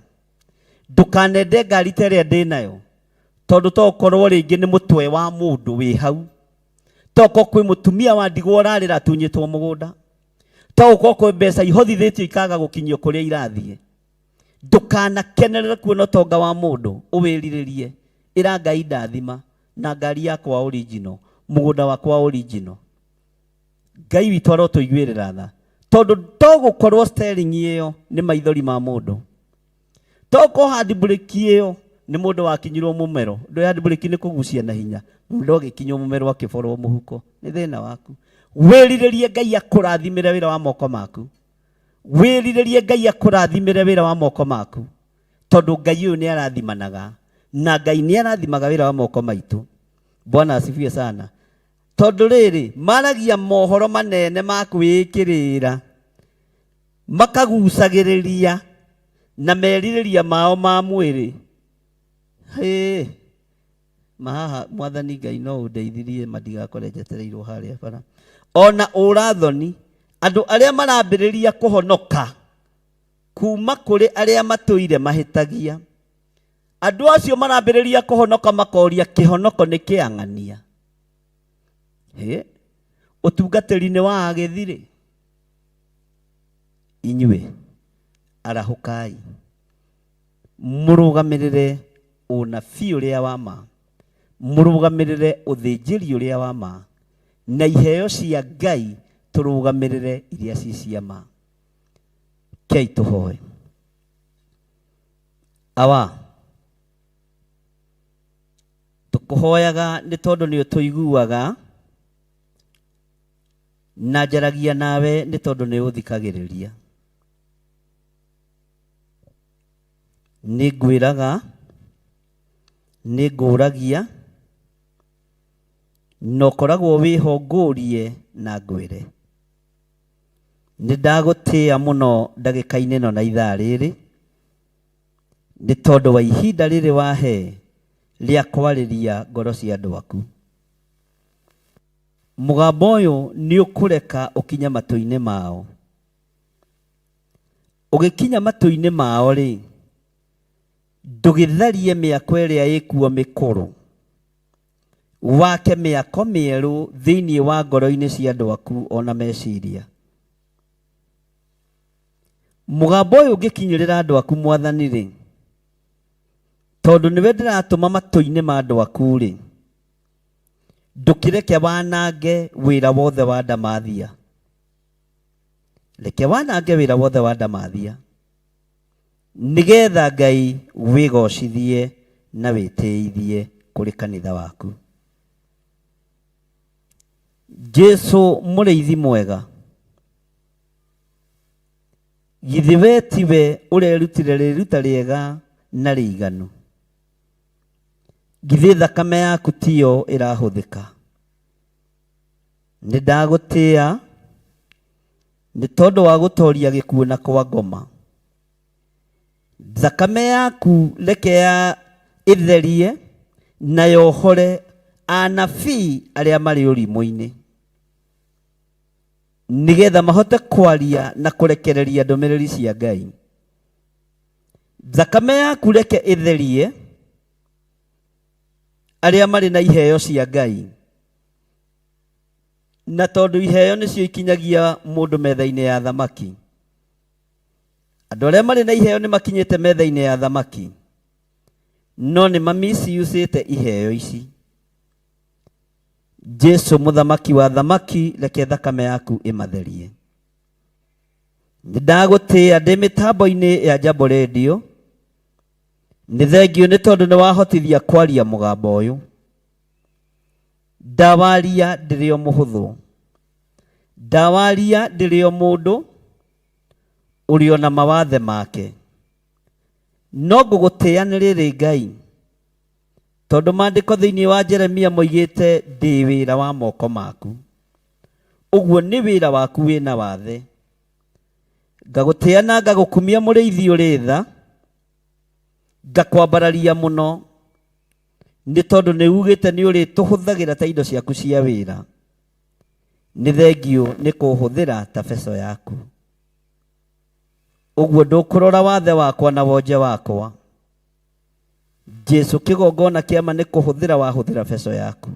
Ndũkanende ngari ta ĩrĩa ndĩ nayo. Tondũ tokorwo rĩngĩ nĩ mũtwe wa mũndũ wĩ hau. Toko kwĩ mũtumia wa ndigwa ũrarĩra atunyĩtwo mũgũnda. to goko mbeca ihothithitio ikaga gukinyio kuria irathie. Ndukana kenerera kuona tonga wa mundu uwiriririe ira Ngai ndathima na ngari yakwa original mugunda wakwa original. Ngai witũ arotuiguĩrĩra tha tondu togukorwo steering iyo ni maithori ma mundu, toko handbrake iyo ni mundu wakinyirwo mumero. Ndo handbrake ni kugucia na hinya, mundu agikinywo mumero akiborwo muhuko, ni thina waku. Wiriririe Ngai akurathimire wira wa moko maku, wiriririe Ngai akurathimire wira wa moko maku, tondu Ngai uyu ni arathimanaga na Ngai ni arathimaga wira wa moko maitu. Bwana asifiwe sana. Tondu riri maragia mohoro manene ma kwikirira makagucagiriria na meririria mao ma mwiri. Mahaha Mwathani Ngai no undeithirie madigakore njetereirwo haria bara. Ona urathoni andu aria marambiriria kuhonoka kuma kuri aria matuire mahitagia, andu acio marambiriria kuhonoka makoria kihonoko ni kiang'ania. Utungatĩri nĩ wa agithire. Inyue arahukai murugamirire unabii uria wa ma, murugamirire uthinjiri uria wa ma, na iheo cia Ngai turugamirire iria ci cia ma. Kei tuhoe. Awa tukuhoyaga ni tondu ni utuiguaga na njaragia nawe ni tondu ni uthikagiriria. Ni ngwiraga, ni nguragia, no koragwo wiho ngurie na ngwire. Ni ndagutia muno ndagika-ini no na ithaa riri ni tondu wa ihinda riri wahe ria kwariria ngoro cia andu aku. Mugambo uyu ni ukureka ukinya matu-ini mao. Ugikinya matu-ini mao ri ndugitharie miako iria ikuo mikuru, wake miako mieru thiini wa ngoro-ini cia andu aku ona meciria. Mugambo uyu ugikinyirira andu aku Mwathani ri, tondu niwe ndiratuma matu-ini ma andu aku ri, ndukireke wanange wira wothe wa Ndamathia. Reke wanange wira wothe wa Ndamathia nigetha Ngai wigocithie na witiithie kuri kanitha waku. Jesu muriithi mwega, githi we tiwe urerutire riruta riega na riiganu, githi thakame yaku tiyo irahuthika. Ni ndagutia ni tondu wa gutoria gikuo na kwa ngoma. Thakame yaku reke ya itherie na yohore anabii aria mari urimu-ini, nigetha mahote kwaria na kurekereria ndumiriri cia Ngai. Thakame yaku reke itherie aria mari na iheo cia Ngai, na tondu iheo nicio ikinyagia mundu metha-ini ya thamaki. Andu aria mari na iheo ni makinyite metha-ini ya thamaki, no ni mamisiusite iheo ici. Jesu muthamaki wa thamaki, reke thakame yaku imatherie. Ndagutia ndi mitambo-ini ya Jambo Radio. Ni thengio ni tondu ni wahotithia kwaria mugambo uyu. Ndawaria ndirio muhuthu, ndawaria ndirio mundu urio na mawathe make. No ngugutia ni riri Ngai, tondu maandiko thiini wa Jeremia moigite ndi wira wa moko maku. Uguo ni wira waku wina wathe. Ngagutia na ngagukumia muriithi uri tha, ngakwambararia muno ni tondu ni ugite ni uri tuhuthagira ta indo ciaku cia wira. Ni thengio ni kuhuthira ta beco yaku. Uguo ndukurora wathe wakwa na wonje wakwa. Jesu kigongona kiama ni kuhuthira wahuthira beco yaku.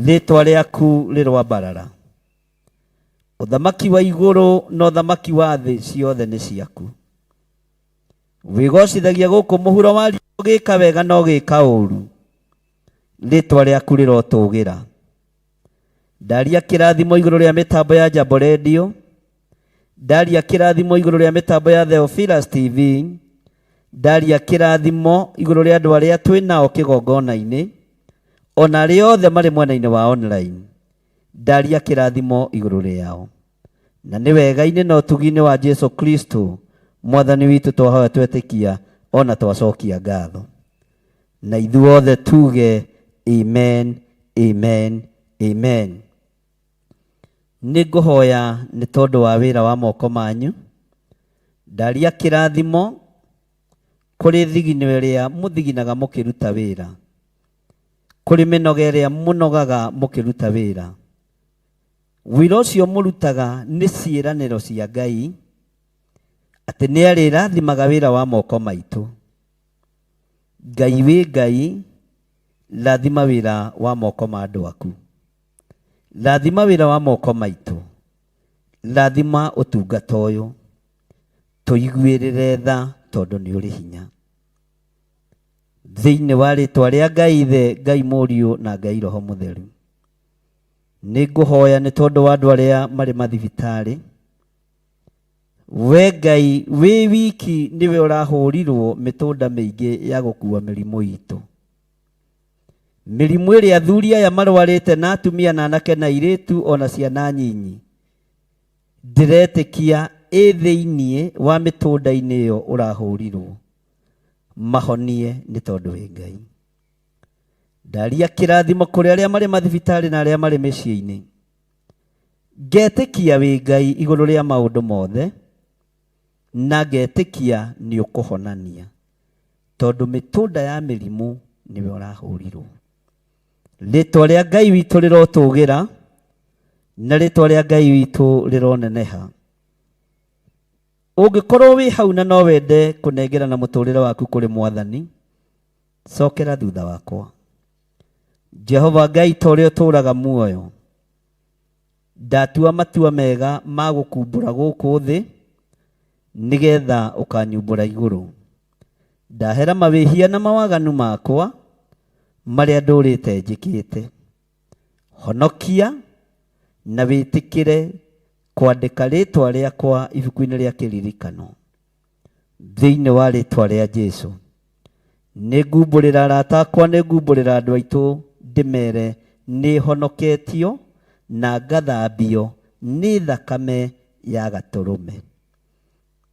Ritwa riaku rirwambarara. Uthamaki wa iguru na uthamaki wa thĩ ciothe nĩ ciaku. Wĩgocithagia gũkũ mũhuro wa riũa, ũgĩka wega na ũgĩka ũũru, rĩĩtwa rĩaku rĩrotũũgĩra. Ndaria kĩrathimo igũrũ rĩa mĩtambo ya Jambo Radio, ndaria kĩrathimo igũrũ rĩa mĩtambo ya Theophilus TV, ndaria kĩrathimo igũrũ rĩa andũ arĩa twĩnao kĩgongona-inĩ, ona arĩa othe marĩ mwena-inĩ wa online, ndaria kĩrathimo igũrũ rĩao. Na nĩ wega-inĩ na ũtugi-inĩ wa Jesu Kristo Mwathani witũ twahoya twetĩkia ona twacokia ngatho. Na ithuothe tuge amen, amen, amen. Nĩ ngũhoya nĩ tondũ wa wĩra wa moko manyu. Ndaria kĩrathimo kũrĩ thigino ĩrĩa mũthiginaga mũkĩruta wĩra, kũrĩ mĩnoga ĩrĩa mũnogaga mũkĩruta wĩra. Wĩra ũcio mũrutaga nĩ ciĩranĩro cia Ngai atĩ nĩ arĩrathimaga wĩra wa moko maitũ. Ngai wĩ Ngai, rathima wĩra wa moko ma andũ aku, rathima wĩra wa moko maitũ, rathima ũtungata ũyũ, tũiguĩrĩre tha tondũ nĩ ũrĩ hinya. Thĩinĩ wa rĩĩtwa rĩa Ngai Ithe, Ngai Mũriũ na Ngai Roho Mũtheru, nĩ ngũhoya nĩ tondũ wa andũ arĩa marĩ mathibitarĩ. We Ngai wĩ wiki niwe ũrahũrirwo mĩtũnda mĩingĩ ya gũkua mĩrimũ itũ. Mĩrimũ ĩrĩa athuri aya marwarĩte na atumia na anake na airĩtu ona ciana nyinyi, ndĩretĩkia ĩ thĩinĩ wa mĩtũnda-inĩ ĩyo ũrahũrirwo, mahonie nĩ tondũ wĩ Ngai. Ndaria kĩrathimo kũrĩ arĩa marĩ mathibitarĩ na arĩa marĩ mĩciĩ-inĩ. Ngetĩkia wĩ Ngai igũrũ rĩa maũndũ mothe, na ngetĩkia nĩ ũkũhonania tondũ mĩtũnda ya mĩrimũ nĩwe ũrahũrirwo. Rĩĩtwa rĩa Ngai witũ rĩrotũũgĩra na rĩĩtwa rĩa Ngai witũ rĩroneneha. Ũngĩkorwo wĩ hau na no wende kũnengera na mũtũũrĩre waku kũrĩ Mwathani, cokera thutha wakwa. Jehova Ngai ta ũrĩa ũtũũraga muoyo, ndatua matua mega ma gũkumbũra gũkũ thĩ nĩgetha ũkanyumbũra igũrũ. Ndahera mawĩhia na mawaganu makwa marĩa ndũrĩte njĩkĩte. Honokia na wĩtĩkĩre kwandĩka rĩĩtwa rĩakwa ibuku-inĩ rĩa kĩririkano. Thĩinĩ wa rĩĩtwa rĩa Jesũ, nĩ ngumbũrĩra arata akwa, nĩ ngumbũrĩra andũ aitũ ndĩmere nĩ honoketio na ngathambio nĩ thakame ya Gatũrũme.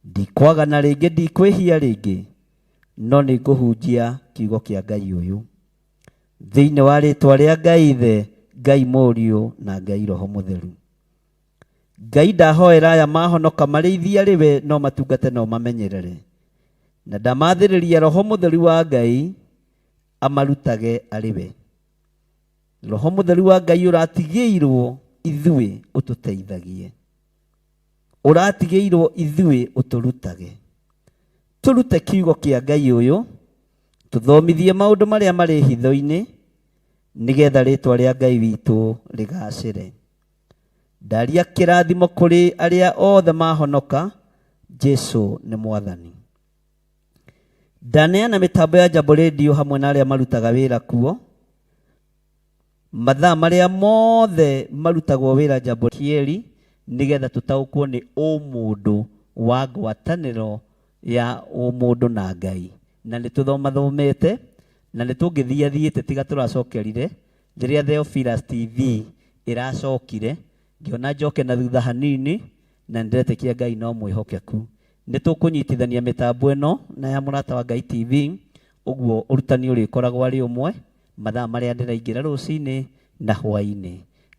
Ndikwagana rĩngĩ, ndikwĩhia rĩngĩ, no nĩ ngũhunjia kiugo kĩa Ngai ũyũ. Thĩinĩ wa rĩĩtwa rĩa Ngai Ithe, Ngai Mũriũ na Ngai Roho Mũtheru. Ngai ndahoera aya mahonoka marĩithia rĩwe no matungate no mamenyerere. Na ndamathĩrĩria Roho Mũtheru wa Ngai amarutage arĩ we. Roho Mũtheru wa Ngai ũratigĩirwo ithuĩ ũtũteithagie, ũratigĩirwo ithuĩ ũtũrutage. Tũrute kiugo kĩa Ngai ũyũ, tũthomithie maũndũ marĩa marĩ hitho-inĩ, nĩgetha rĩĩtwa rĩa Ngai witũ rĩgacĩre. Ndaria kĩrathimo kũrĩ arĩa othe mahonoka, Jesũ nĩ Mwathani. Ndaneana mĩtambo ya Jambo Radio hamwe na arĩa marutaga wĩra kuo, mathaa marĩa mothe marutagwo wĩra Jambo Kieri, nĩgetha tũtaũkwo nĩ ũmũndũ wa ngwatanĩro ya ũmũndũ na Ngai. Na nĩ tũthomete na nĩ tũngĩthiathiĩte tiga tũracokerire rĩrĩa Theophilus TV ĩracokire, ngĩona njoke na thutha hanini, na nĩndĩretĩkia Ngai no mwĩhokeku. Nĩ tũkũnyitithania mĩtambo ĩno na ya Mũrata wa Ngai TV, ũguo ũrutani ũrĩkoragwo arĩ ũmwe mathaa marĩa ndĩraingĩra rũcinĩ na hwainĩ.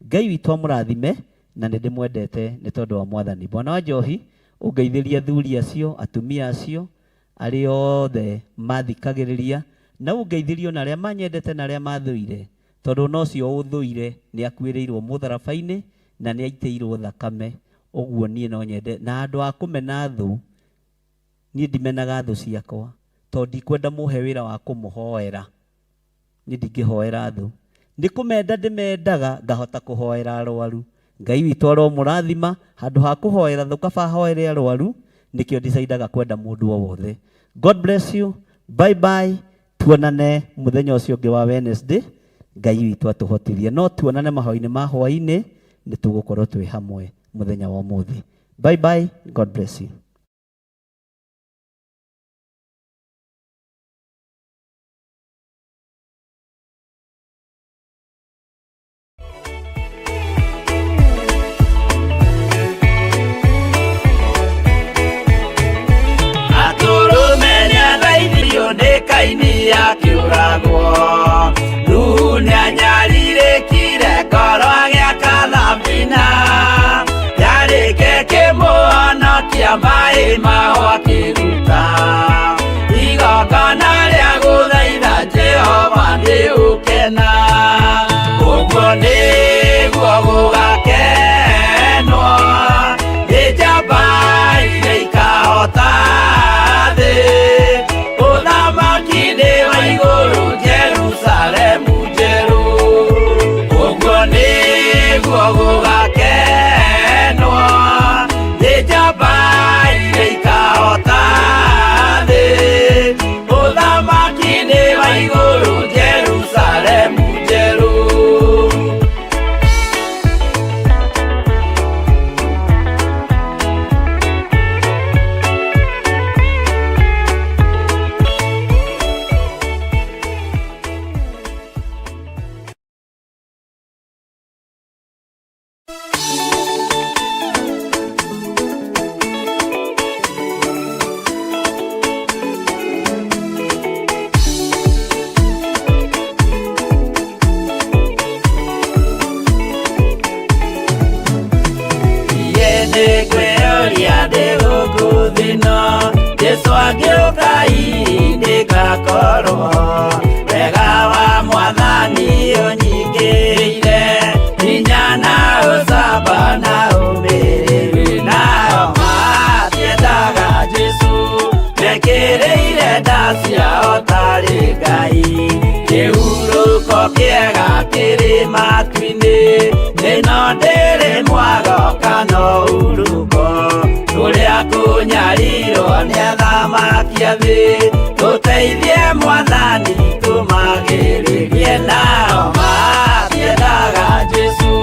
Ngai witũ amũrathime na nĩ ndĩmwendete nĩ tondũ wa Mwathani. Bwana wa Njohi, ũngeithĩria athuri acio, atumia acio, arĩa othe mathikagĩrĩria, na ũngeithĩrio na arĩa manyendete na arĩa mathũire, tondũ no cio ũthũire nĩ akuĩrĩirwo mũtharaba-inĩ na nĩ aitĩirwo thakame. Ũguo niĩ no nyende na andũ a kũmena thũ, niĩ ndimenaga thũ ciakwa, tondũ ndikwenda mũhe wĩra wa kũmũhoera. Niĩ ndingĩhoera thũ, nĩ kũmenda ndĩmendaga ngahota kũhoera arwaru, Ngai witũ aromũrathima handũ ha kũhoera thũkaba hoere arwaru nikĩo ndicidaga kwenda mũndũ o wothe. God bless you. Bye bye. Tuonane mũthenya ũcio ũngĩ wa Wednesday. Ngai witũ atũhotithie. No tuonane mahoinĩ ma hwainĩ nĩ tũgũkorwo twĩ hamwe mũthenya wa ũmũthĩ. Bye bye. God bless you. Kaini ya kiuragwo Runia nyarire kire koro gya kathambina Yarike kimono kia mai mahwa kiruta Igokana ria guthaitha Jehova ndi ukena Uguo niguo gugakenwo Ni njamba iria ikahota thĩ Jerusalemu jeru Uguo niguo gugakenwo Nĩ njamba iria ikahota thĩ Ũthamaki-inĩ wa igũrũ Jerusalemu jeru Wega wa Mwathani ũnyingĩrĩire hinya na ũcamba na ũmĩrĩru nao matiendaga Jesu mekĩrĩire nda ciao tarĩ Ngai kĩhurũko kĩega kĩrĩ matu-inĩ ĩno ndĩrĩ mwago kana ũruko tũrĩa kũnyarirwo nĩ athamaki a thĩ tũteithie Mwathani tũmagĩrĩrie nao matiendaga Jesu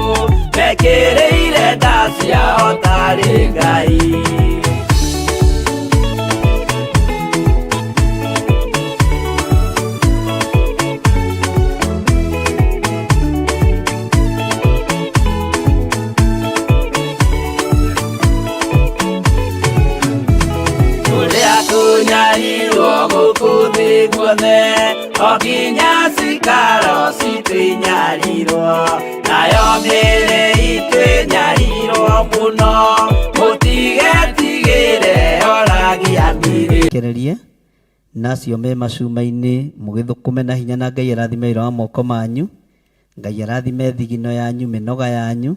mekĩrĩire nda ciao tarĩ Ngai Kunyarirwo gũkũ thĩ guothe o nginya cikaro citũ inyarirwo nayo mĩĩrĩ itũ ĩnyarirwo mũno mũtigetigĩre oragia mĩĩrĩ kererie nacio me macuma-inĩ mũgĩthũkũme na hinya na Ngai arathime wĩra wa moko manyu Ngai arathime thigino yanyu mĩnoga yanyu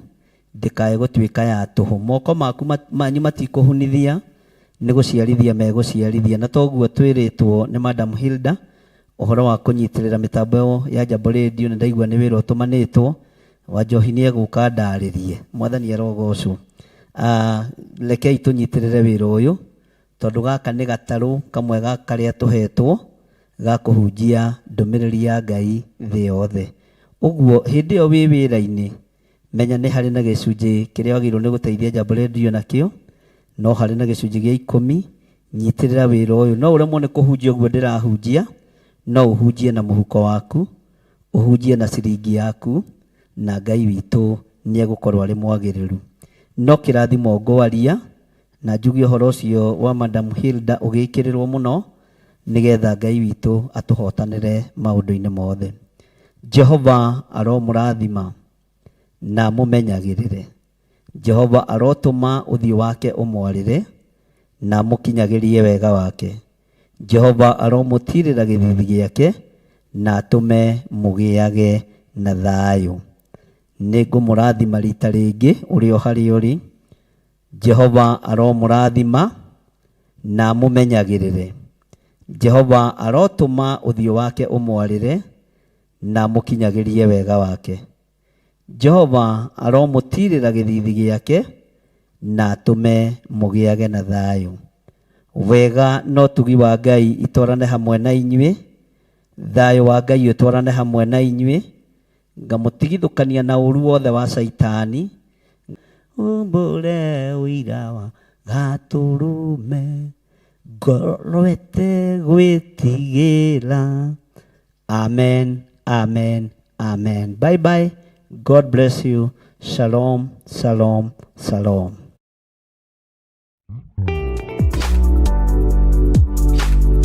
ndĩkae gũtuĩka ya tũhũ moko maku manyu matikũhunithia nĩ gũciarithia megũciarithia na toguo twĩrĩtwo nĩ Madam Hilda ũhoro wa kũnyitĩrĩra mĩtambo ya Jambo Radio nĩ ndaigua nĩ wĩra ũtũmanĩtwo Wanjohi nĩ egũka ndarĩrie Mwathani arogocwo rekei tũnyitĩrĩre wĩra ũyũ tondũ gaka nĩ gatarũ kamwe ga karĩa tũhetwo ga kũhunjia ndũmĩrĩri ya Ngai thĩ yothe ũguo hĩndĩ ĩyo wĩ wĩra-inĩ menya nĩ harĩ na gĩcunjĩ kĩrĩa wagĩrĩirwo nĩ gũteithia Jambo Radio nakĩo no harĩ na gĩcunjĩ gĩa 10 nyitĩrĩra wĩra ũyũ no ũremwo nĩ kũhunjia ũguo ndĩrahunjia no ũhunjie na mũhuko waku ũhunjie na ciringi yaku na Ngai witũ nĩ egũkorwo arĩ mwagĩrĩru no kĩrathimo ngwaria na njuge ũhoro ũcio wa Madam Hilda ũgĩkĩrĩrwo mũno nĩgetha Ngai witũ atũhotanĩre maũndũ-inĩ mothe Jehova aromũrathima na mũmenyagĩrĩre Jehova arotũma ũthiũ wake ũmwarĩre na mũkinyagĩrie wega wake Jehova aromũtirĩra gĩthithi gĩake na atũme mũgĩage na thayũ nĩ ngũmũrathima rita rĩngĩ ũrĩ o harĩa ũrĩ Jehova aromũrathima na mũmenyagĩrĩre Jehova arotũma ũthiũ wake ũmwarĩre na mũkinyagĩrie wega wake Jehova aromutirĩra gĩthithi gĩake na atũme mũgĩage na thayũ. Wega no tugi wa Ngai itwarane hamwe na inyuĩ. Thayũ wa Ngai ũtwarane hamwe na inyuĩ. Ngamũtigithũkania na ũru wothe wa Saitani. Umbũre ũira wa Gatũrũme, ngorwete gwĩtigĩra. Amen, amen, amen. Bye bye. God bless you. Shalom, shalom, shalom.